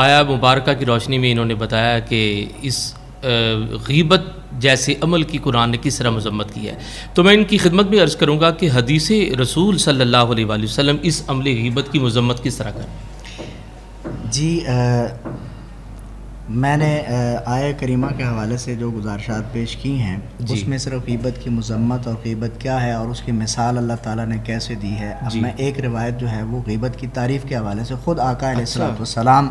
آیا مبارکہ کی روشنی میں انہوں نے بتایا کہ اس غیبت جیسے عمل کی قرآن نے کس طرح مذمت کی ہے۔ تو میں ان کی خدمت میں عرض کروں گا کہ حدیث رسول صلی اللہ علیہ وآلہ وسلم اس عمل غیبت کی مذمت کس طرح کریں؟ جی میں نے آیہ کریمہ کے حوالے سے جو گزارشات پیش کی ہیں اس میں صرف غیبت کی مذمت اور غیبت کیا ہے اور اس کی مثال اللہ تعالیٰ نے کیسے دی ہے۔ اب میں ایک روایت جو ہے وہ غیبت کی تعریف کے حوالے سے خود آقا علیہ السلام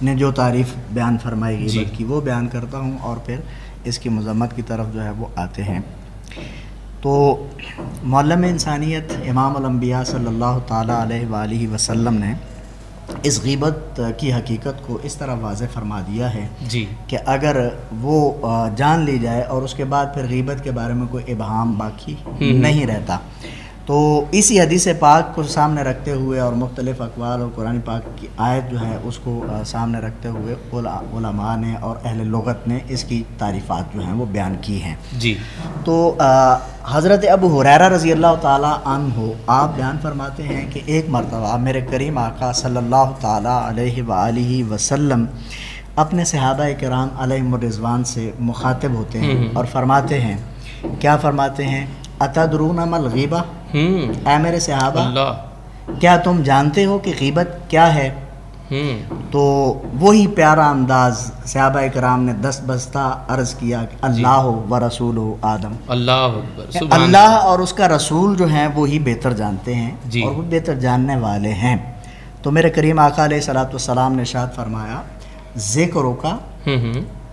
نے جو تعریف بیان فرمائی غیبت کی وہ بیان کرتا ہوں، اور پھر اس کی مذمت کی طرف جو ہے وہ آتے ہیں۔ تو معلم انسانیت امام الانبیاء صلی اللہ تعالیٰ علیہ وآلہ وسلم نے اس غیبت کی حقیقت کو اس طرح واضح فرما دیا ہے کہ اگر وہ جان لی جائے اور اس کے بعد پھر غیبت کے بارے میں کوئی ابہام باقی نہیں رہتا۔ تو اسی حدیث پاک کو سامنے رکھتے ہوئے اور مختلف اقوال اور قرآن پاک کی آیت جو ہے اس کو سامنے رکھتے ہوئے علماء نے اور اہل لغت نے اس کی تعریفات جو ہیں وہ بیان کی ہیں۔ تو حضرت ابو ہریرہ رضی اللہ تعالیٰ عنہ آپ بیان فرماتے ہیں کہ ایک مرتبہ میرے کریم آقا صلی اللہ تعالیٰ علیہ وآلہ وسلم اپنے صحابہ کرام علیہم الرضوان سے مخاطب ہوتے ہیں اور فرماتے ہیں، کیا فرماتے ہیں؟ اتدرون ما الغیبہ، اے میرے صحابہ کیا تم جانتے ہو کہ غیبت کیا ہے؟ تو وہی پیارا انداز صحابہ کرام نے دست بستہ عرض کیا کہ اللہ و رسول آدم، اللہ اور اس کا رسول جو ہیں وہی بہتر جانتے ہیں اور وہ بہتر جاننے والے ہیں۔ تو میرے کریم آقا علیہ الصلوۃ والسلام نے ارشاد فرمایا، ذکرو کا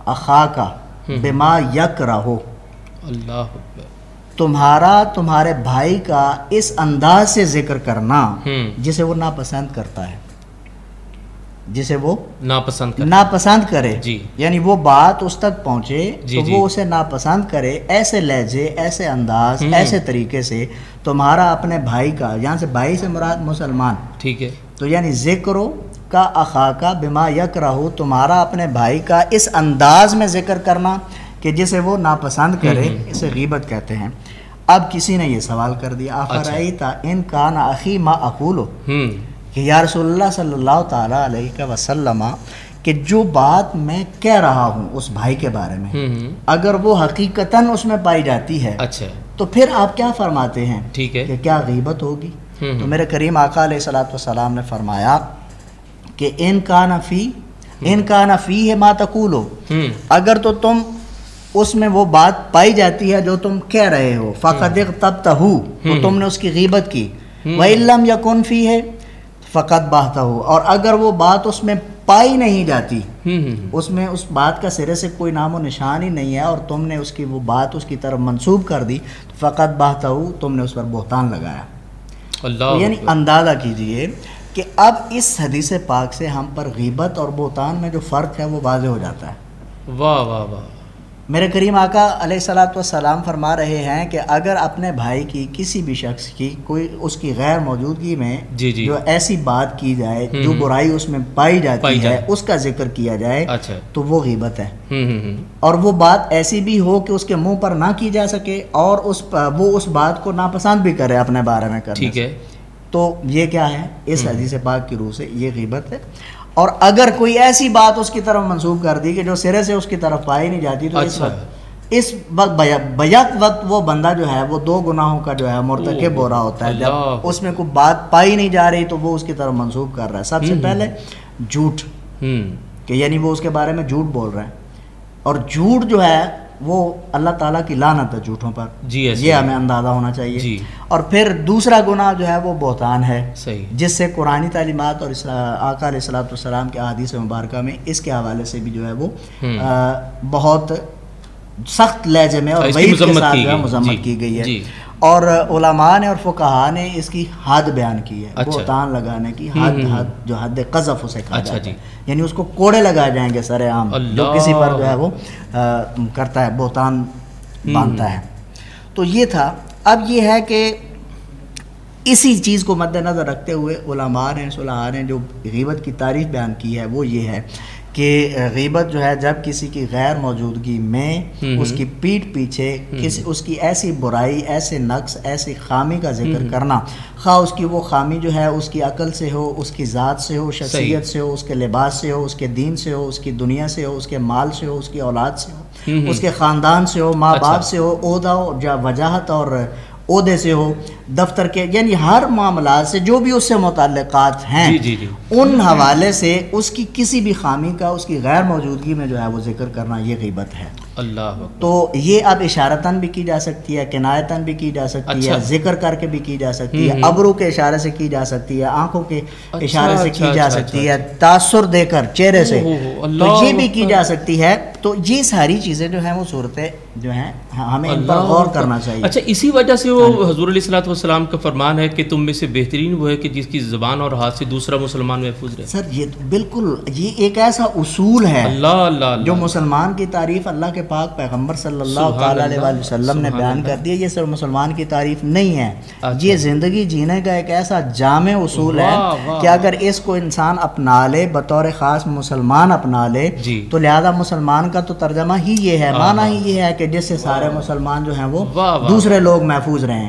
اخا کا بما یکرہ، تمہارے بھائی کا اس انداز سے ذکر کرنا جسے وہ ناپسند کرتا ہے، جسے وہ ناپسند کرے، یعنی وہ بات اس تک پہنچے تو وہ اسے ناپسند کرے، ایسے لہجے، ایسے انداز، ایسے طریقے سے تمہارا اپنے بھائی کا، یہاں سے بھائی سے مراد مسلمان، ٹھیک ہے، تو یعنی ذکرو کا اخا کا بما یکرہ، تمہارا اپنے بھائی کا اس انداز میں ذکر کرنا کہ جسے وہ ناپسند کرے، اسے غیبت کہتے ہیں۔ اب کسی نے یہ سوال کر دیا، افرائیتا ان کان اخی ما اقولو، کہ یا رسول اللہ صلی اللہ تعالیٰ علیہ وسلم کہ جو بات میں کہہ رہا ہوں اس بھائی کے بارے میں اگر وہ حقیقتاً اس میں پائی جاتی ہے تو پھر آپ کیا فرماتے ہیں کہ کیا غیبت ہوگی؟ تو میرے کریم آقا علیہ الصلوۃ والسلام نے فرمایا کہ ان کان فیہ ما تقولو، اگر تو تم اس میں وہ بات پائی جاتی ہے جو تم کہہ رہے ہو، فقد اغتبتہ، تو تم نے اس کی غیبت کی، وَإِن لَمْ يَكُنْ فِيهِ فقط بہتہ، اور اگر وہ بات اس میں پائی نہیں جاتی، اس میں اس بات کا سرے سے کوئی نام و نشان ہی نہیں ہے اور تم نے اس کی وہ بات اس کی طرف منسوب کر دی، تو فقط بہتہ، تم نے اس پر بہتان لگایا۔ یعنی اندازہ کیجئے کہ اب اس حدیث پاک سے ہم پر غیبت اور بہتان میں جو فرق ہے وہ واضح ہو جاتا ہے۔ واہ واہ واہ۔ میرے کریم آقا علیہ الصلوۃ والسلام فرما رہے ہیں کہ اگر اپنے بھائی کی کسی بھی شخص کی کوئی اس کی غیر موجودگی میں جو ایسی بات کی جائے جو برائی اس میں پائی جاتی ہے اس کا ذکر کیا جائے تو وہ غیبت ہے، اور وہ بات ایسی بھی ہو کہ اس کے منہ پر نہ کی جا سکے اور وہ اس بات کو ناپسند بھی کرے اپنے بارے میں کرنے سے، تو یہ کیا ہے؟ اس حدیث پاک کی روح سے یہ غیبت ہے۔ اور اگر کوئی ایسی بات اس کی طرف منسوب کر دی کہ جو سرے سے اس کی طرف پائی نہیں جاتی تو اس وقت بیک وقت وہ بندہ جو ہے وہ دو گناہوں کا جو ہے مرتکب ہو رہا ہوتا ہے۔ جب اس میں کوئی بات پائی نہیں جا رہی تو وہ اس کی طرف منسوب کر رہا ہے۔ سب سے پہلے جھوٹ، کہ یعنی وہ اس کے بارے میں جھوٹ بول رہا ہے، اور جھوٹ جو ہے وہ اللہ تعالیٰ کی لعنت ہے جھوٹوں پر، یہ ہمیں اندازہ ہونا چاہیے۔ اور پھر دوسرا گناہ جو ہے وہ بہتان ہے، جس سے قرآنی تعلیمات اور آقا علیہ الصلوۃ والسلام کے احادیث مبارکہ میں اس کے حوالے سے بھی جو ہے وہ بہت سخت لہجے میں اور وعید کے ساتھ جو ہے مذمت کی گئی ہے، اور علماء نے اور فقہاء نے اس کی حد بیان کی ہے، بہتان لگانے کی حد، جو حد قذف اسے کہا جاتا ہے، یعنی اس کو کوڑے لگائے جائیں گے سر عام جو کسی پر جو ہے وہ کرتا ہے، بہتان باندھتا ہے۔ تو یہ تھا۔ اب یہ ہے کہ اسی چیز کو مد نظر رکھتے ہوئے علماء نے صلاح نے جو غیبت کی تعریف بیان کی ہے وہ یہ ہے کہ غیبت جو ہے جب کسی کی غیر موجودگی میں اس کی پیٹھ پیچھے اس کی ایسی برائی، ایسے نقص، ایسی خامی کا ذکر کرنا، خواہ اس کی وہ خامی جو ہے اس کی عقل سے ہو، اس کی ذات سے ہو، شخصیت سے ہو، اس کے لباس سے ہو، اس کے دین سے ہو، اس کی دنیا سے ہو، اس کے مال سے ہو، اس کی اولاد سے ہو، اس کے خاندان سے ہو، ماں باپ سے ہو، عہدہ وجاہت اور عہدے سے ہو، دفتر کے، یعنی ہر معاملات سے جو بھی اس سے متعلقات ہیں ان حوالے سے اس کی کسی بھی خامی کا اس کی غیر موجودگی میں جو ہے وہ ذکر کرنا، یہ غیبت ہے۔ اللہ تو یہ اب اشارتاً بھی کی جا سکتی ہے، کنایتاً بھی کی جا سکتی ہے، ذکر کر کے بھی کی جا سکتی ہے، ابرو کے اشارے سے کی جا سکتی ہے، آنکھوں کے اشارے سے کی جا سکتی ہے، تاثر دے کر چہرے سے تو یہ بھی کی جا سکتی ہے۔ تو یہ ساری چیزیں جو ہیں وہ صورتیں جو ہیں ہمیں ان پر غور کرنا چاہیے۔ اچھا، اسی وجہ سے وہ حضور علیہ الصلوۃ والسلام کا فرمان ہے کہ تم میں سے بہترین وہ ہے کہ جس کی زبان اور ہاتھ سے دوسرا مسلمان محفوظ رہے۔ سر یہ بالکل یہ ایک ایسا اصول ہے جو مسلمان کی تعریف اللہ کے پاک پیغمبر صلی اللہ تعالیٰ علیہ وآلہ وسلم نے بیان کر دی ہے۔ یہ صرف مسلمان کی تعریف نہیں ہے، یہ زندگی جینے کا ایک ایسا جامع اصول ہے کہ اگر اس کو انسان اپنا لے، بطور خاص مسلمان اپنا لے، تو لہذا مسلمان کا تو ترجمہ ہی یہ ہے، معنی ہی یہ ہے کہ جس سے سارے مسلمان جو ہیں وہ دوسرے لوگ محفوظ رہیں،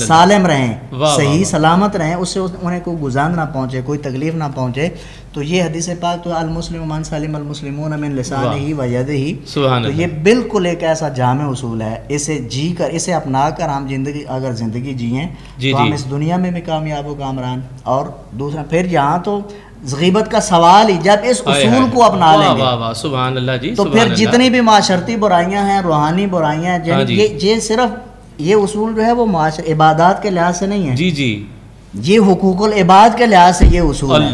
سالم رہیں، صحیح سلامت رہیں، اس سے انہیں کوئی گزان نہ پہنچے، کوئی تکلیف نہ پہنچے۔ تو یہ حدیث پاک تو المسلم من سلم المسلمون من لسانہ و یدہ، تو یہ بالکل ایک ایسا جامع اصول ہے۔ اسے جی کر، اسے اپنا کر ہم اگر زندگی جئیں تو ہم اس دنیا میں بھی کامیاب و کامران، اور دوسرا پھر یہاں تو غیبت کا سوال ہی جب اس اصول کو اپنا لیں گے سبحان اللہ جی، تو پھر جتنی بھی معاشرتی برائیاں ہیں، روحانی برائیاں ہیں، یہ صرف یہ اصول جو ہے وہ عبادات کے لحاظ سے نہیں ہے، یہ حقوق العباد کے لحاظ سے یہ اصول ہے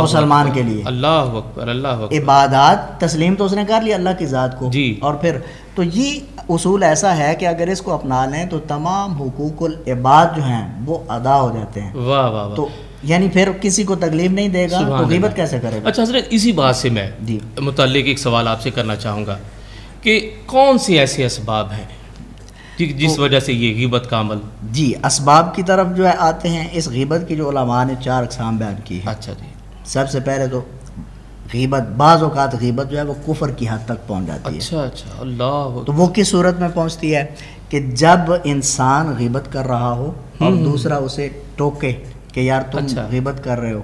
مسلمان کے لیے۔ اللہ اکبر، اللہ اکبر۔ عبادات تسلیم تو اس نے کر لی اللہ کی ذات کو، اور پھر تو یہ اصول ایسا ہے کہ اگر اس کو اپنا لیں تو تمام حقوق العباد جو ہیں وہ ادا ہو جاتے ہیں۔ واہ واہ واہ۔ تو یعنی پھر کسی کو تکلیف نہیں دے گا تو غیبت کیسے کرے گا؟ اچھا حضرت، اسی بات سے میں متعلق ایک سوال آپ سے کرنا چاہوں گا کہ کون سے ایسے اسباب ہیں جس وجہ سے یہ غیبت کا عمل؟ جی، اسباب کی طرف جو ہے آتے ہیں۔ اس غیبت کی جو علماء نے 4 اقسام بیان کی ہے۔ اچھا جی، سب سے پہلے تو غیبت، بعض اوقات غیبت جو ہے وہ کفر کی حد تک پہنچ جاتی ہے۔ اچھا، اللہ۔ تو وہ کس صورت میں پہنچتی ہے کہ جب انسان غیبت کر رہا ہو اور دوسرا اسے ٹوکے کہ یار تم غیبت کر رہے ہو،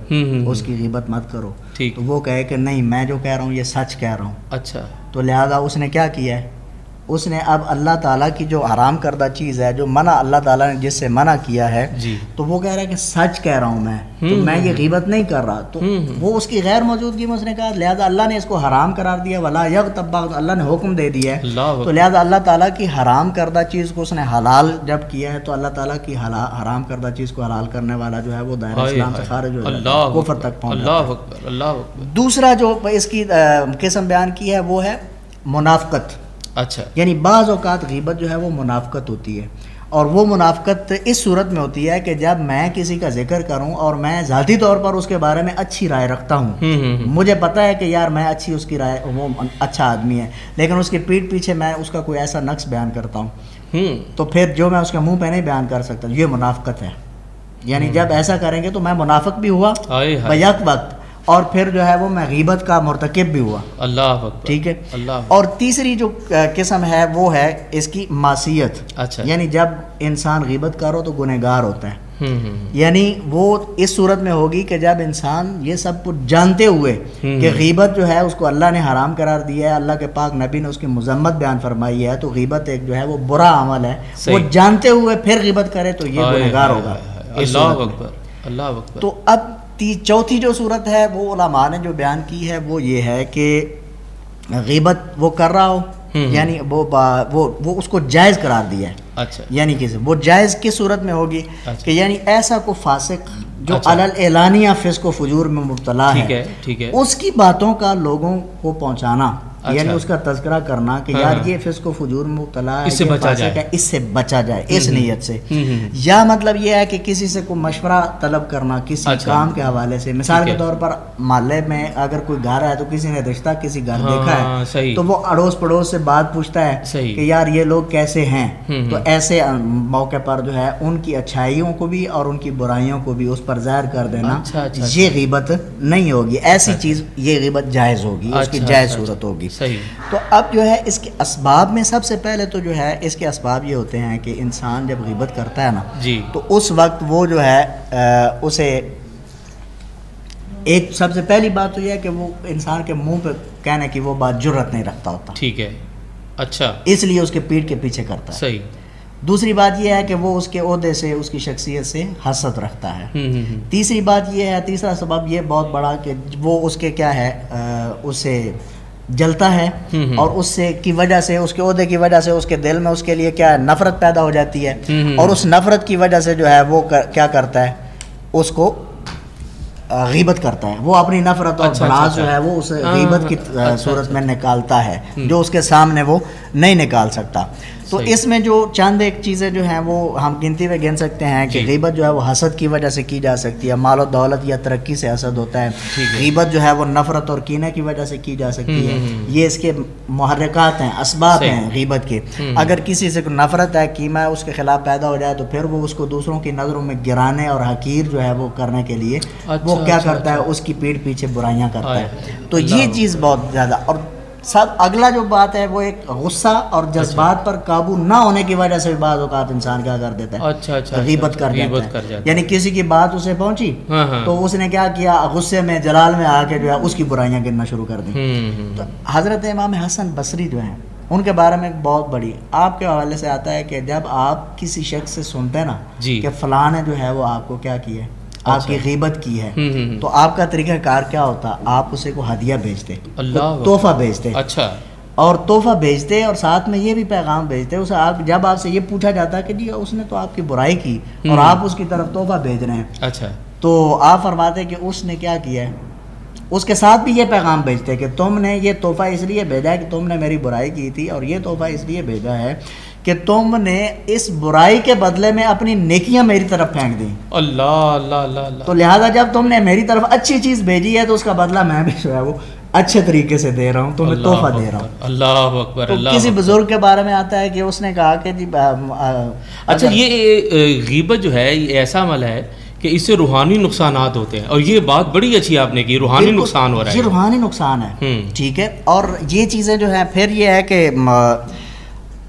اس کی غیبت مت کرو، تو وہ کہے کہ نہیں، میں جو کہہ رہا ہوں یہ سچ کہہ رہا ہوں۔ اچھا، تو لہذا اس نے کیا کیا ہے؟ اس نے اب اللہ تعالیٰ کی جو حرام کردہ چیز ہے، جو منع اللہ تعالیٰ نے جس سے منع کیا ہے، تو وہ کہہ رہا ہے کہ سچ کہہ رہا ہوں میں، تو میں یہ غیبت نہیں کر رہا۔ تو وہ اس کی غیر موجودگی میں اس نے کہا، لہذا اللہ نے اس کو حرام قرار دیا، ولا یغتب بعض، اللہ نے حکم دے دیا ہے، تو لہذا اللہ تعالیٰ کی حرام کردہ چیز کو اس نے حلال جب کیا ہے تو اللہ تعالیٰ کی حرام کردہ چیز کو حلال کرنے والا جو ہے وہ دائرہ اسلام سے خارج ہو جاتا ہے، کفر تک پہنچ جاتا ہے۔ دوسرا جو اس کی قسم بیان کی ہے وہ ہے منافقت۔ اچھا، یعنی بعض اوقات غیبت جو ہے وہ منافقت ہوتی ہے، اور وہ منافقت اس صورت میں ہوتی ہے کہ جب میں کسی کا ذکر کروں اور میں ذاتی طور پر اس کے بارے میں اچھی رائے رکھتا ہوں، مجھے پتا ہے کہ یار میں اچھی اس کی رائے، وہ اچھا آدمی ہے، لیکن اس کی پیٹھ پیچھے میں اس کا کوئی ایسا نقص بیان کرتا ہوں تو پھر جو میں اس کے منہ پہ نہیں بیان کر سکتا، یہ منافقت ہے۔ یعنی جب ایسا کریں گے تو میں منافق بھی ہوا بیک وقت، اور پھر جو ہے وہ میں غیبت کا مرتکب بھی ہوا۔ اللہ اکبر، ٹھیک ہے۔ اور تیسری جو قسم ہے وہ ہے اس کی معصیت۔ اچھا، یعنی جب انسان غیبت کرو تو گنہگار ہوتا ہے، یعنی وہ اس صورت میں ہوگی کہ جب انسان یہ سب کچھ جانتے ہوئے کہ غیبت جو ہے اس کو اللہ نے حرام قرار دیا ہے، اللہ کے پاک نبی نے اس کی مذمت بیان فرمائی ہے، تو غیبت ایک جو ہے وہ برا عمل ہے، وہ جانتے ہوئے پھر غیبت کرے تو یہ گنہگار ہوگا۔ اللہ اکبر، اللہ اکبر۔ تو اب چوتھی جو صورت ہے وہ علماء نے جو بیان کی ہے وہ یہ ہے کہ غیبت وہ کر رہا ہو، یعنی وہ اس کو جائز قرار دیا ہے۔ اچھا، یعنی کہ وہ جائز کس صورت میں ہوگی کہ یعنی ایسا کو فاسق جو علل اعلانیہ فسق و فجور میں مبتلا ہے، اس کی باتوں کا لوگوں کو پہنچانا یعنی اس کا تذکرہ کرنا کہ یار یہ فسق و فجور میں مبتلا ہے، اس سے بچا جائے اس نیت سے. یا مطلب یہ ہے کہ کسی سے کوئی مشورہ طلب کرنا کسی کام کے حوالے سے. مثال کے طور پر محلے میں اگر کوئی گھر ہے تو کسی نے رشتہ کسی گھر دیکھا ہے تو وہ اڑوس پڑوس سے بات پوچھتا ہے کہ یار یہ لوگ کیسے ہیں. تو ایسے موقع پر جو ہے ان کی اچھائیوں کو بھی اور ان کی برائیوں کو بھی اس پر ظاہر کر دینا یہ غیبت نہیں ہوگی. ایسی چیز یہ غیبت جائز ہوگی، اس کی جائز صورت ہوگی. تو اب جو ہے اس کے اسباب میں سب سے پہلے تو جو ہے اس کے اسباب یہ ہوتے ہیں کہ انسان جب غیبت کرتا ہے نا تو اس وقت وہ جو ہے اسے ایک سب سے پہلی بات تو یہ ہے کہ وہ انسان کے منہ پہ کہنے کی وہ بات جرت نہیں رکھتا ہوتا. ٹھیک ہے، اچھا، اس لیے اس کے پیٹھ کے پیچھے کرتا ہے. صحیح. دوسری بات یہ ہے کہ وہ اس کے عہدے سے اس کی شخصیت سے حسد رکھتا ہے. تیسری بات یہ ہے، تیسرا سبب یہ بہت بڑا کہ وہ اس کے کیا ہے اسے جلتا ہے اور اس سے کی وجہ سے اس کے عہدے کی وجہ سے اس کے دل میں اس کے لیے کیا ہے نفرت پیدا ہو جاتی ہے. اور اس نفرت کی وجہ سے جو ہے وہ کیا کرتا ہے اس کو غیبت کرتا ہے. وہ اپنی نفرت اور بڑاس جو ہے وہ اس غیبت کی صورت میں نکالتا ہے جو اس کے سامنے وہ نہیں نکال سکتا. تو اس میں جو چند ایک چیزیں جو ہیں وہ ہم گنتی میں گن سکتے ہیں کہ غیبت جو ہے وہ حسد کی وجہ سے کی جا سکتی ہے، مال و دولت یا ترقی سے حسد ہوتا ہے. غیبت جو ہے وہ نفرت اور کینہ کی وجہ سے کی جا سکتی ہے. یہ اس کے محرکات ہیں، اسباب ہیں غیبت کے. اگر کسی سے نفرت ہے، کینہ اس کے خلاف پیدا ہو جائے تو پھر وہ اس کو دوسروں کی نظروں میں گرانے اور حقیر جو ہے وہ کرنے کے لیے وہ کیا کرتا ہے اس کی پیٹھ پیچھے برائیاں کرتا ہے. تو یہ چیز بہت زیادہ. اور سب اگلا جو بات ہے وہ ایک غصہ اور جذبات پر قابو نہ ہونے کی وجہ سے بعض اوقات انسان کیا کر دیتا ہے غیبت کر جاتا ہے. یعنی کسی کی بات اسے پہنچی تو اس نے کیا کیا غصے میں جلال میں آ کے جو ہے اس کی برائیاں گننا شروع کر دیں. تو حضرت امام حسن بصری جو ہیں ان کے بارے میں بہت بڑی آپ کے حوالے سے آتا ہے کہ جب آپ کسی شخص سے سنتے ہیں نا کہ فلاں نے جو ہے وہ آپ کو کیا کیا ہے، آپ کی غیبت کی ہے، تو آپ کا طریقہ کار کیا ہوتا؟ آپ اسے کو ہدیہ بھیجتے، تحفہ بھیجتے. اچھا. اور تحفہ بھیجتے اور ساتھ میں یہ بھی پیغام بھیجتے اسے آپ جب آپ سے یہ پوچھا جاتا کہ جی اس نے تو آپ کی برائی کی اور آپ اس کی طرف تحفہ بھیج رہے ہیں. اچھا. تو آپ فرماتے کہ اس نے کیا کیا ہے، اس کے ساتھ بھی یہ پیغام بھیجتے کہ تم نے یہ تحفہ اس لیے بھیجا ہے کہ تم نے میری برائی کی تھی، اور یہ تحفہ اس لیے بھیجا ہے کہ تم نے اس برائی کے بدلے میں اپنی نیکیاں میری طرف پھینک دیں. اللہ اللہ اللہ اللہ. تو لہٰذا جب تم نے میری طرف اچھی چیز بھیجی ہے تو اس کا بدلہ میں بھی جو ہے وہ اچھے طریقے سے دے رہا ہوں، تمہیں تحفہ دے رہا ہوں. اللہ اکبر. تو کسی بزرگ کے بارے میں آتا ہے کہ اس نے کہا کہ جی اچھا یہ غیبت جو ہے یہ ایسا عمل ہے کہ اس سے روحانی نقصانات ہوتے ہیں، اور یہ بات بڑی اچھی آپ نے کی، روحانی نقصان ہو رہا ہے. یہ روحانی نقصان ہے. ٹھیک ہے. اور یہ چیزیں جو ہیں پھر یہ ہے کہ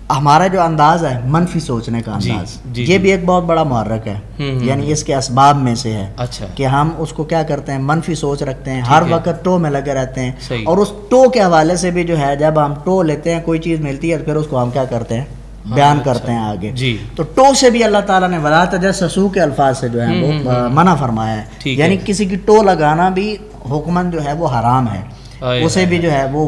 ہمارا جو انداز ہے منفی سوچنے کا انداز یہ بھی ایک بہت بڑا محرک ہے. یعنی اس کے اسباب میں سے ہے کہ ہم اس کو کیا کرتے ہیں منفی سوچ رکھتے ہیں، ہر وقت ٹو میں لگے رہتے ہیں. اور اس ٹو کے حوالے سے بھی جو ہے جب ہم ٹو لیتے ہیں کوئی چیز ملتی ہے پھر اس کو ہم کیا کرتے ہیں بیان کرتے ہیں آگے. تو ٹو سے بھی اللہ تعالیٰ نے ولا تجسسوا کے الفاظ سے جو ہے وہ منع فرمایا ہے. یعنی کسی کی ٹو لگانا بھی حکمن جو ہے وہ حرام ہے. اسے بھی جو ہے وہ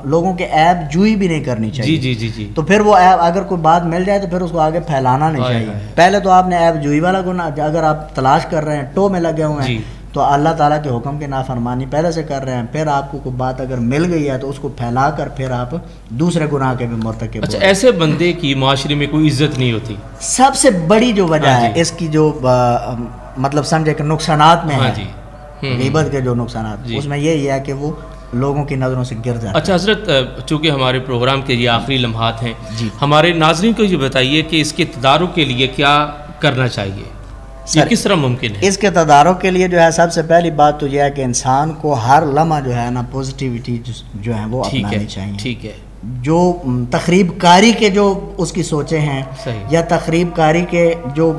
لوگوں کے عیب جوئی بھی نہیں کرنی چاہیے. جی جی جی. تو پھر وہ عیب اگر کوئی بات مل جائے تو پھر اس کو آگے پھیلانا نہیں چاہیے. پہلے تو آپ نے عیب جوئی والا گناہ اگر آپ تلاش کر رہے ہیں ٹو میں لگے ہوئے ہیں تو اللہ تعالیٰ کے حکم کی نافرمانی پہلے سے کر رہے ہیں. پھر آپ کو کوئی بات اگر مل گئی ہے تو اس کو پھیلا کر پھر آپ دوسرے گناہ کے بھی مرتکب. اچھا ایسے بندے کی معاشرے میں کوئی عزت نہیں ہوتی. سب سے بڑی جو وجہ ہے اس کی جو مطلب سمجھے کہ نقصانات میں ہے غیبت کے جو نقصانات اس میں یہی ہے کہ وہ لوگوں کی نظروں سے گر جاتا ہے. اچھا حضرت چونکہ ہمارے پروگرام کے یہ آخری لمحات ہیں ہمارے ناظرین کو یہ بتائیے کہ اس کے تدارک کے لیے کیا کرنا چاہیے، یہ کس طرح ممکن ہے؟ اس کے تدارک کے لیے جو ہے سب سے پہلی بات تو یہ ہے کہ انسان کو ہر لمحہ جو ہے نا پوزیٹیوٹی جو ہے وہ اپنانی چاہیے. ٹھیک ہے. جو تخریب کاری کے جو اس کی سوچیں ہیں یا تخریب کاری کے جو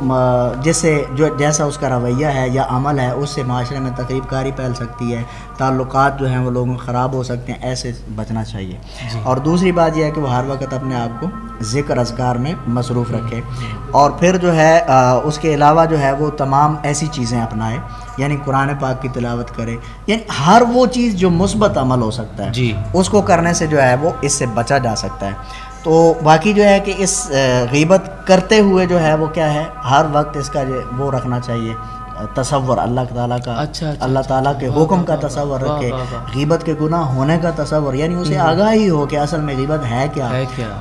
جیسا اس کا رویہ ہے یا عمل ہے اس سے معاشرے میں تخریب کاری پھیل سکتی ہے، تعلقات جو ہیں وہ لوگوں کے خراب ہو سکتے ہیں، ایسے بچنا چاہیے. اور دوسری بات یہ ہے کہ وہ ہر وقت اپنے آپ کو ذکر اذکار میں مصروف رکھے. اور پھر جو ہے اس کے علاوہ جو ہے وہ تمام ایسی چیزیں اپنائے، یعنی قرآن پاک کی تلاوت کرے. یعنی ہر وہ چیز جو مثبت عمل ہو سکتا ہے اس کو کرنے سے جو ہے وہ اس سے بچا جا سکتا ہے. تو باقی جو ہے کہ اس غیبت کرتے ہوئے جو ہے وہ کیا ہے ہر وقت اس کا وہ رکھنا چاہیے تصور اللہ تعالیٰ کا، اللہ تعالیٰ کے حکم کا تصور رکھے، غیبت کے گناہ ہونے کا تصور، یعنی اسے آگاہی ہو کہ اصل میں غیبت ہے کیا،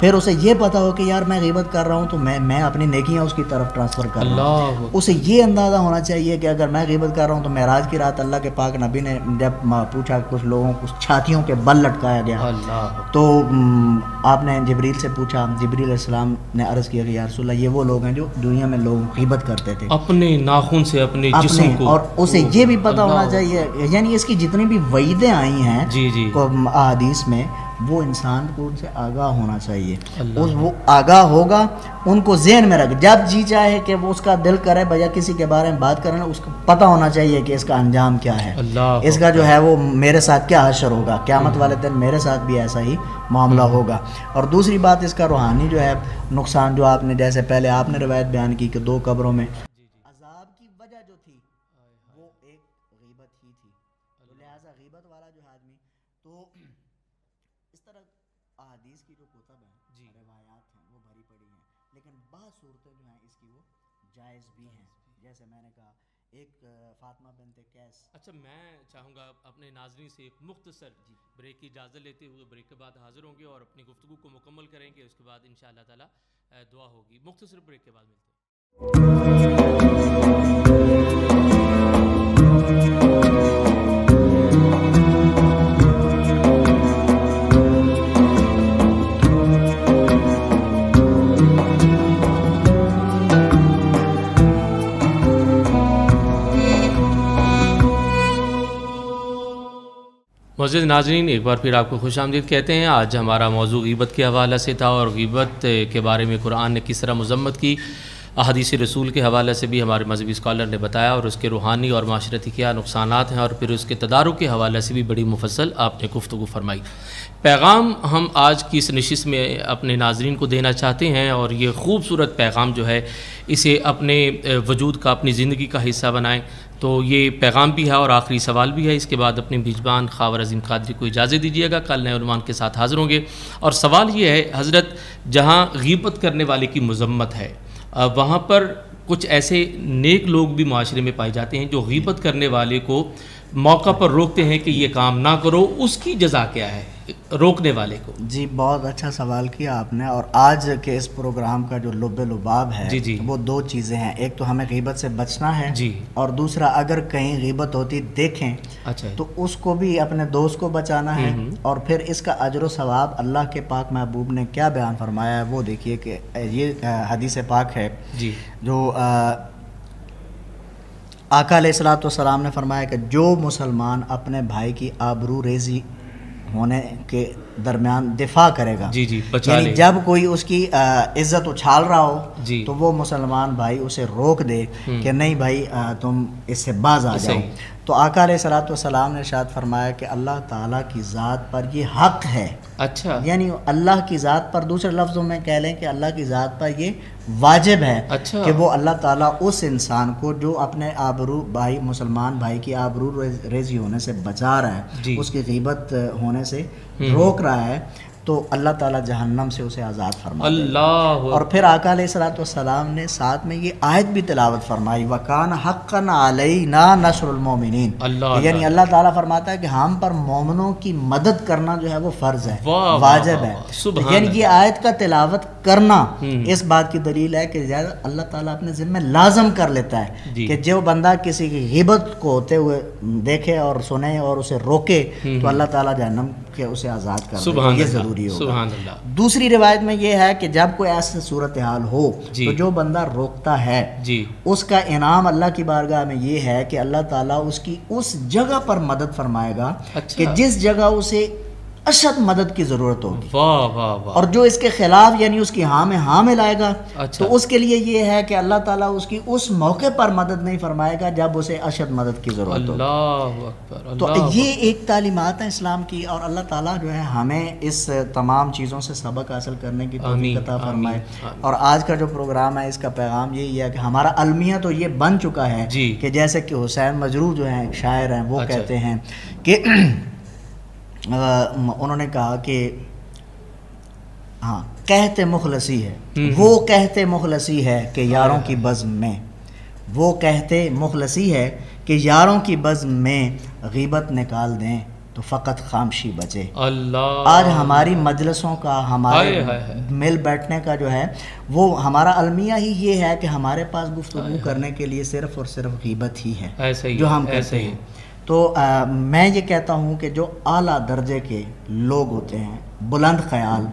پھر اسے یہ پتہ ہو کہ یار میں غیبت کر رہا ہوں تو میں اپنی نیکیاں اس کی طرف ٹرانسفر کر رہا ہوں. اسے یہ اندازہ ہونا چاہیے کہ اگر میں غیبت کر رہا ہوں تو معراج کی رات اللہ کے پاک نبی نے جب پوچھا کچھ لوگوں کو چھاتیوں کے بل لٹکایا گیا تو آپ نے جبریل سے پوچھا، جبریل علیہ السلام نے عرض کیا کہ یا رسول اللہ یہ وہ لوگ ہیں جو دنیا میں لوگ غیبت کرتے تھے اپنے ناخن سے اپنے جسم کو، اور اسے یہ بھی پتہ ہونا چاہیے، یعنی اس کی جتنی بھی وعیدیں آئی ہیں احادیث میں وہ انسان کو ان سے آگاہ ہونا چاہیے. وہ آگاہ ہوگا، ان کو ذہن میں رکھ، جب جی چاہے کہ وہ اس کا دل کرے بجا کسی کے بارے میں بات کرنا، اس کو پتہ ہونا چاہیے کہ اس کا انجام کیا ہے، اس کا جو ہے وہ میرے ساتھ کیا حشر ہوگا، قیامت والے دن میرے ساتھ بھی ایسا ہی معاملہ ہوگا. اور دوسری بات اس کا روحانی جو ہے نقصان، جو آپ نے جیسے پہلے آپ نے روایت بیان کی کہ 2 قبروں میں عذاب کی وجہ جو تھی وہ ایک غیبت ہی تھی، لہٰذا غیبت والا جو آدمی، تو اس طرح احادیث کی جو کتب ہیں، روایات ہیں، وہ بھری پڑی ہیں، لیکن بعض صورتیں جو ہیں اس کی وہ جائز بھی ہیں، جیسے میں نے کہا ایک فاطمہ بنت قیس. اچھا میں چاہوں گا اپنے ناظرین سے ایک مختصر بریک کی اجازت لیتے ہوئے بریک کے بعد حاضر ہوں گے اور اپنی گفتگو کو مکمل کریں گے، اس کے بعد انشاءاللہ تعالی دعا ہوگی. مختصر بریک کے بعد ملتے ہیں. معزز ناظرین، ایک بار پھر آپ کو خوش آمدید کہتے ہیں. آج ہمارا موضوع غیبت کے حوالے سے تھا اور غیبت کے بارے میں قرآن نے کس طرح مذمت کی، احادیث رسول کے حوالے سے بھی ہمارے مذہبی اسکالر نے بتایا، اور اس کے روحانی اور معاشرتی کیا نقصانات ہیں، اور پھر اس کے تدارک کے حوالے سے بھی بڑی مفصل آپ نے گفتگو فرمائی. پیغام ہم آج کی اس نشست میں اپنے ناظرین کو دینا چاہتے ہیں، اور یہ خوبصورت پیغام جو ہے اسے اپنے وجود کا، اپنی زندگی کا حصہ بنائیں. تو یہ پیغام بھی ہے اور آخری سوال بھی ہے. اس کے بعد اپنے میزبان خاور عظیم قادری کو اجازت دیجیے گا، کل نئے عنوان کے ساتھ حاضر ہوں گے. اور سوال یہ ہے حضرت، جہاں غیبت کرنے والے کی مذمت ہے وہاں پر کچھ ایسے نیک لوگ بھی معاشرے میں پائے جاتے ہیں جو غیبت کرنے والے کو موقع پر روکتے ہیں کہ یہ کام نہ کرو، اس کی جزا کیا ہے روکنے والے کو؟ جی بہت اچھا سوال کیا آپ نے. اور آج کے اس پروگرام کا جو لب لباب ہے وہ 2 چیزیں ہیں. ایک تو ہمیں غیبت سے بچنا ہے، اور دوسرا اگر کہیں غیبت ہوتی دیکھیں تو اس کو بھی اپنے دوست کو بچانا ہے. اور پھر اس کا اجر و ثواب اللہ کے پاک محبوب نے کیا بیان فرمایا ہے وہ دیکھیے کہ یہ حدیث پاک ہے جو آقا علیہ الصلوۃ والسلام نے فرمایا کہ جو مسلمان اپنے بھائی کی آبرو ریزی ہونے کے درمیان دفاع کرے گا، یعنی جب کوئی اس کی عزت اچھال رہا ہو تو وہ مسلمان بھائی اسے روک دے کہ نہیں بھائی تم اس سے باز آ جاؤ. تو آقا علیہ الصلوۃ والسلام نے ارشاد فرمایا کہ اللہ تعالیٰ کی ذات پر یہ حق ہے. اچھا، یعنی اللہ کی ذات پر، دوسرے لفظوں میں کہہ لیں کہ اللہ کی ذات پر یہ واجب ہے کہ وہ اللہ تعالیٰ اس انسان کو جو اپنے آبرو بھائی، مسلمان بھائی کی آبرو ریزی ہونے سے بچا رہا ہے، اس کی غیبت ہونے سے روک رہا ہے، تو اللہ تعالیٰ جہنم سے اسے آزاد فرما دے. اور پھر آقا علیہ الصلوۃ والسلام نے ساتھ میں یہ آیت بھی تلاوت فرمائی، وَكَانَ حَقًّا عَلَيْنَا نَصْرُ الْمُؤْمِنِينَ، یعنی اللہ تعالیٰ فرماتا ہے کہ ہم پر مومنوں کی مدد کرنا جو ہے وہ فرض ہے، واجب ہے. یعنی یہ آیت کا تلاوت کرنا اس بات کی دلیل ہے کہ اللہ تعالیٰ اپنے ذمہ لازم کر لیتا ہے کہ جو بندہ کسی کی غیبت کو ہوتے ہوئے دیکھے اور سنے اور اسے روکے تو اللہ تعالیٰ جہنم کے اسے آزاد کر دے. یہ ضروری ہوگا. دوسری روایت میں یہ ہے کہ جب کوئی ایسی صورتحال ہو تو جو بندہ روکتا ہے اس کا انعام اللہ کی بارگاہ میں یہ ہے کہ اللہ تعالیٰ اس کی اس جگہ پر مدد فرمائے گا کہ جس جگہ اسے اشد مدد کی ضرورت ہوگی. اور جو اس کے خلاف یعنی اس کی ہاں میں ہاں ملائے گا تو اس کے لیے یہ ہے کہ اللہ تعالیٰ اس کی اس موقع پر مدد نہیں فرمائے گا جب اسے اشد مدد کی ضرورت ہوگی. تو یہ ایک تعلیمات ہیں اسلام کی، اور اللہ تعالیٰ جو ہے ہمیں اس تمام چیزوں سے سبق حاصل کرنے کی توفیق عطا فرمائے. اور آج کا جو پروگرام ہے اس کا پیغام یہی ہے کہ ہمارا المیہ تو یہ بن چکا ہے کہ جیسے کہ حسین مجروح جو ہیں شاعر ہیں وہ کہتے ہیں کہ انہوں نے کہا کہ ہاں کہتے مخلصی ہے، وہ کہتے مخلصی ہے کہ یاروں کی بزم میں وہ کہتے مخلصی ہے کہ یاروں کی بزم میں غیبت نکال دیں تو فقط خاموشی بچے. اللہ آج ہماری مجلسوں کا، ہمارے مل بیٹھنے کا جو ہے وہ ہمارا المیہ ہی یہ ہے کہ ہمارے پاس گفتگو کرنے کے لیے صرف اور صرف غیبت ہی ہے جو ہم کہتے ہیں. تو میں یہ کہتا ہوں کہ جو اعلیٰ درجے کے لوگ ہوتے ہیں، بلند خیال،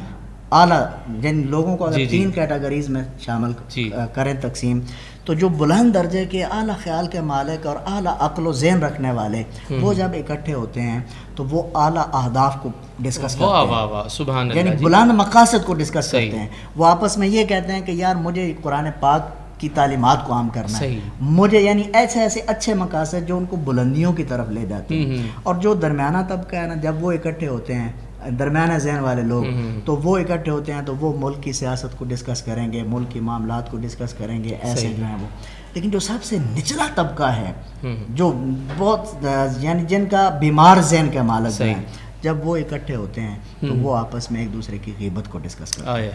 اعلیٰ، جن لوگوں کو اگر 3 کیٹیگریز میں شامل کریں تقسیم، تو جو بلند درجے کے اعلیٰ خیال کے مالک اور اعلیٰ عقل و ذہن رکھنے والے، وہ جب اکٹھے ہوتے ہیں تو وہ اعلیٰ اہداف کو ڈسکس کرتے ہیں، سبحان یعنی اللہ، بلند مقاصد کو ڈسکس کرتے ہیں. وہ آپس میں یہ کہتے ہیں کہ یار مجھے قرآن پاک کی تعلیمات کو عام کرنا ہے، مجھے یعنی ایسے اچھے مقاصد جو ان کو بلندیوں کی طرف لے جاتے ہیں. اور جو درمیانہ طبقہ ہے نا، جب وہ اکٹھے ہوتے ہیں، درمیانہ ذہن والے لوگ، تو وہ اکٹھے ہوتے ہیں تو وہ ملک کی سیاست کو ڈسکس کریں گے، ملک کی معاملات کو ڈسکس کریں گے، ایسے جو ہیں وہ. لیکن جو سب سے نچلا طبقہ ہے، جو بہت یعنی جن کا بیمار ذہن کے مالک ہیں، جب وہ اکٹھے ہوتے ہیں تو وہ آپس میں ایک دوسرے کی غیبت کو ڈسکس کرتے ہیں.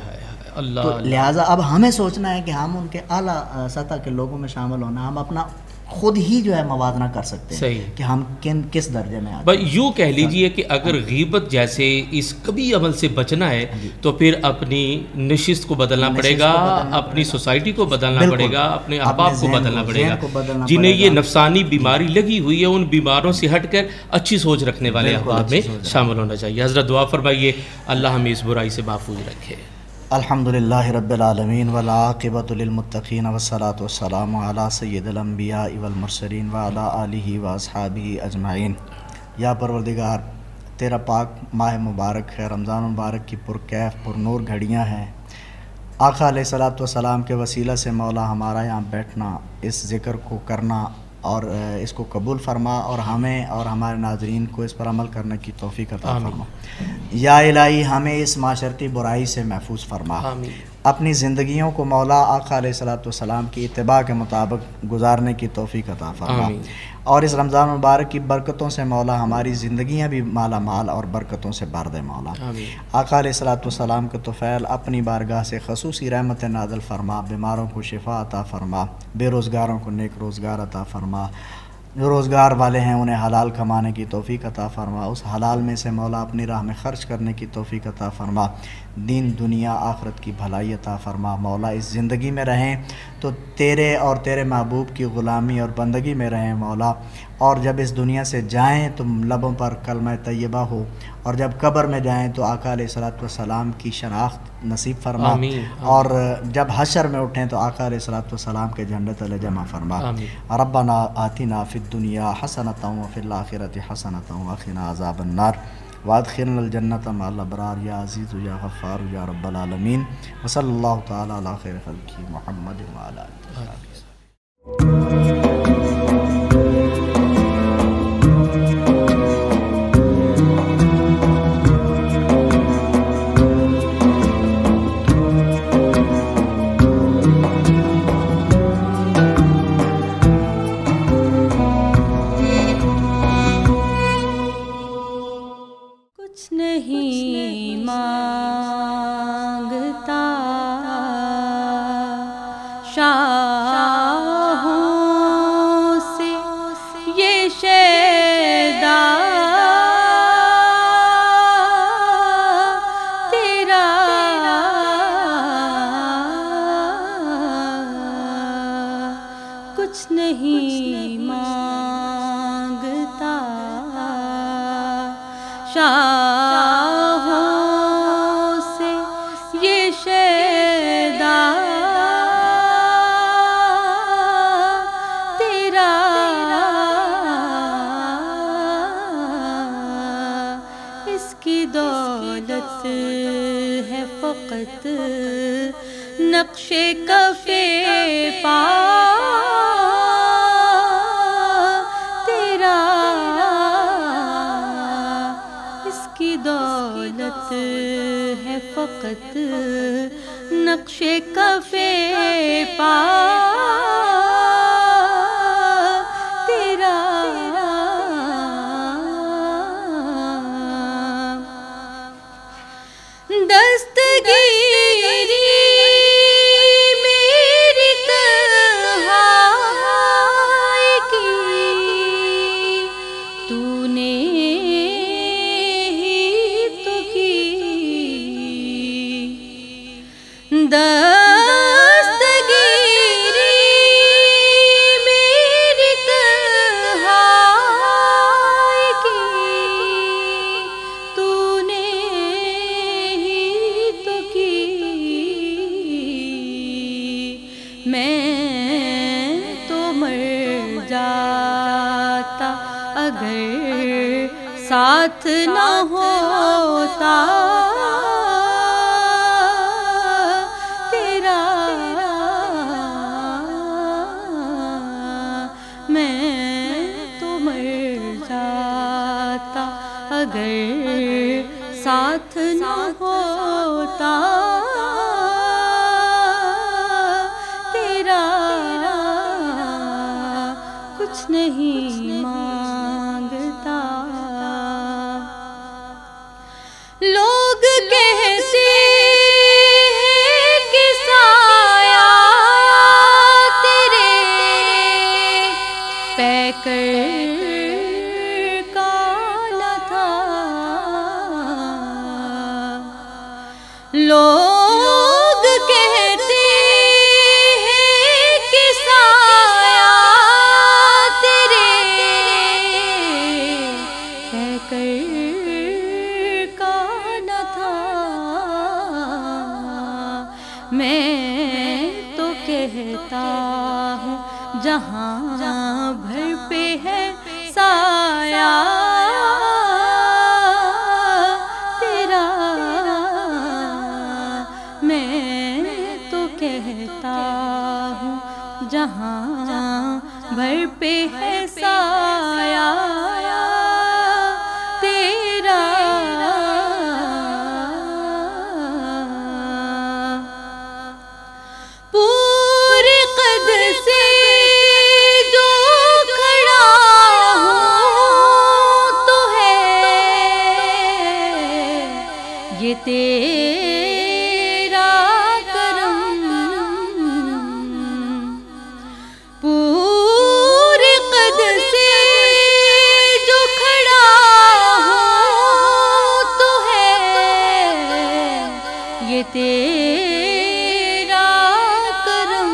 تو لہٰذا اب ہمیں سوچنا ہے کہ ہم ان کے اعلیٰ سطح کے لوگوں میں شامل ہونا، ہم اپنا خود ہی جو ہے موازنہ کر سکتے ہیں کہ ہم کس درجے میں آتے ہیں. یوں کہہ لیجئے کہ اگر غیبت جیسے اس کبھی عمل سے بچنا ہے تو پھر اپنی نشست کو بدلنا پڑے گا، اپنی سوسائٹی کو بدلنا پڑے گا، اپنے احباب کو بدلنا پڑے گا. جنہیں یہ نفسانی بیماری لگی ہوئی ہے، ان بیماروں سے ہٹ کر اچھی سوچ رکھنے والے احباب میں شامل ہونا چاہیے. حضرت دعا فرمائیے اللہ ہمیں اس برائی سے محفوظ رکھے. الحمدللہ رب العالمین والعاقبۃ للمتقین والصلاۃ والسلام علی سید الانبیاء والمرسلین وعلی آلہ واصحابہ اجمعین. یا پروردگار، تیرا پاک ماہ مبارک ہے، رمضان مبارک کی پرکیف پرنور گھڑیاں ہیں. آقا علیہ الصلاۃ والسلام کے وسیلہ سے مولا ہمارا یہاں بیٹھنا، اس ذکر کو کرنا اور اس کو قبول فرما، اور ہمیں اور ہمارے ناظرین کو اس پر عمل کرنے کی توفیق عطا فرما. یا الہی ہمیں اس معاشرتی برائی سے محفوظ فرما. اپنی زندگیوں کو مولا آقا علیہ الصلاۃ والسلام کی اتباع کے مطابق گزارنے کی توفیق عطا فرما. اور اس رمضان مبارک کی برکتوں سے مولا ہماری زندگیاں بھی مالا مال اور برکتوں سے بھر دے مولا. آقا علیہ الصلاۃ والسلام کے طفیل اپنی بارگاہ سے خصوصی رحمت نازل فرما. بیماروں کو شفا عطا فرما، بے روزگاروں کو نیک روزگار عطا فرما. جو روزگار والے ہیں انہیں حلال کمانے کی توفیق عطا فرما. اس حلال میں سے مولا اپنی راہ میں خرچ کرنے کی توفیق عطا فرما. دین دنیا آخرت کی بھلائی عطا فرما. مولا اس زندگی میں رہیں تو تیرے اور تیرے محبوب کی غلامی اور بندگی میں رہیں مولا. اور جب اس دنیا سے جائیں تو لبوں پر کلمہ طیبہ ہو، اور جب قبر میں جائیں تو آقا علیہ الصلاۃ والسلام کی شناخت نصیب فرما. اور جب حشر میں اٹھیں تو آقا علیہ الصلاۃ والسلام کے جھنڈے تلے جمع فرما. ربنا آتنا فی الدنیا حسنۃ وفی الآخرۃ حسنۃ وقنا عذاب النار وادخلنا الجنۃ مع الابرار یا عزیز یا غفار یا رب العالمین. وصلی اللہ تعالی علی خیر خلقہ محمد وعلی آلہ وصحبہ. نقشے کفے پا تیرا، اس کی دولت ہے فقط نقشے کفے پا تیرا. دستگیری میری تنہا اگر ساتھ نہ ہوتا تیرا میں تو مر جاتا اگر ساتھ نہ ہوتا تیرا کچھ نہیں مانگتا لوگ کہتے ہیں کہ سایہ تیرے پیکر کا نہ تھا لوگ کہتے ہیں کہ سایہ تیرے پیکر کا نہ تھا میں تو کہتا ہوں جہاں بھر پہ ہے سایہ تیرا میں تو کہتا ہوں جہاں بھر پہ ہے سایہ تیرا پورے قد سے جو کھڑا ہوں تو ہے یہ تیرا کرم پورے قد سے جو کھڑا ہوں تو ہے یہ تیرا کرم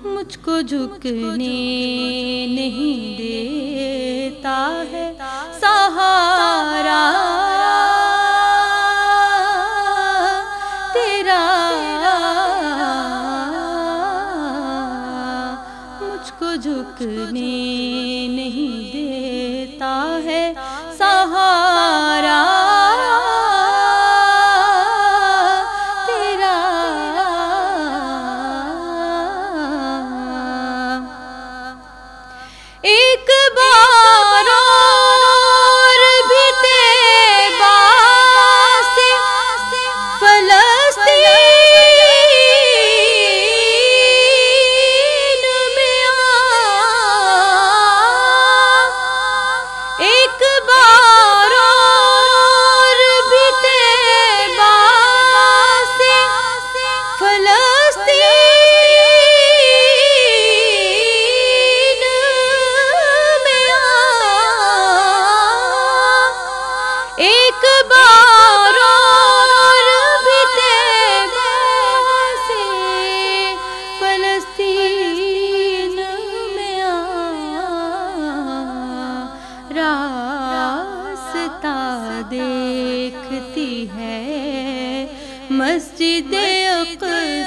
مجھ کو جھکنے نہیں دیتا ہے سہارا تیرا مجھ کو جھکنے نہیں دیتا ہے سہارا تیرا ایک بار اور بھی طیبہ سے فلسطین میں ایک بار اور بھی طیبہ سے فلسطین ایک بار اور بھی طیبہ سے فلسطین میں راستہ دیکھتی ہے مسجد اقصی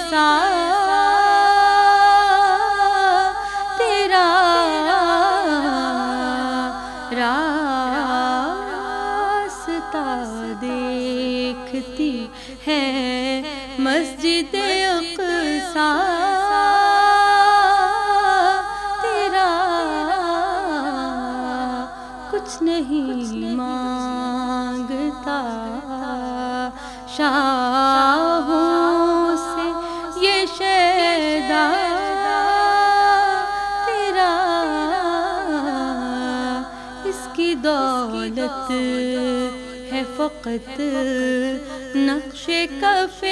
تیرا دیکھتی ہے مسجد اقصی تیرا کچھ نہیں مانگتا شاہوں سے یہ شیدا تیرا اس کی دولت ہے فقط نقش کف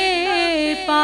پا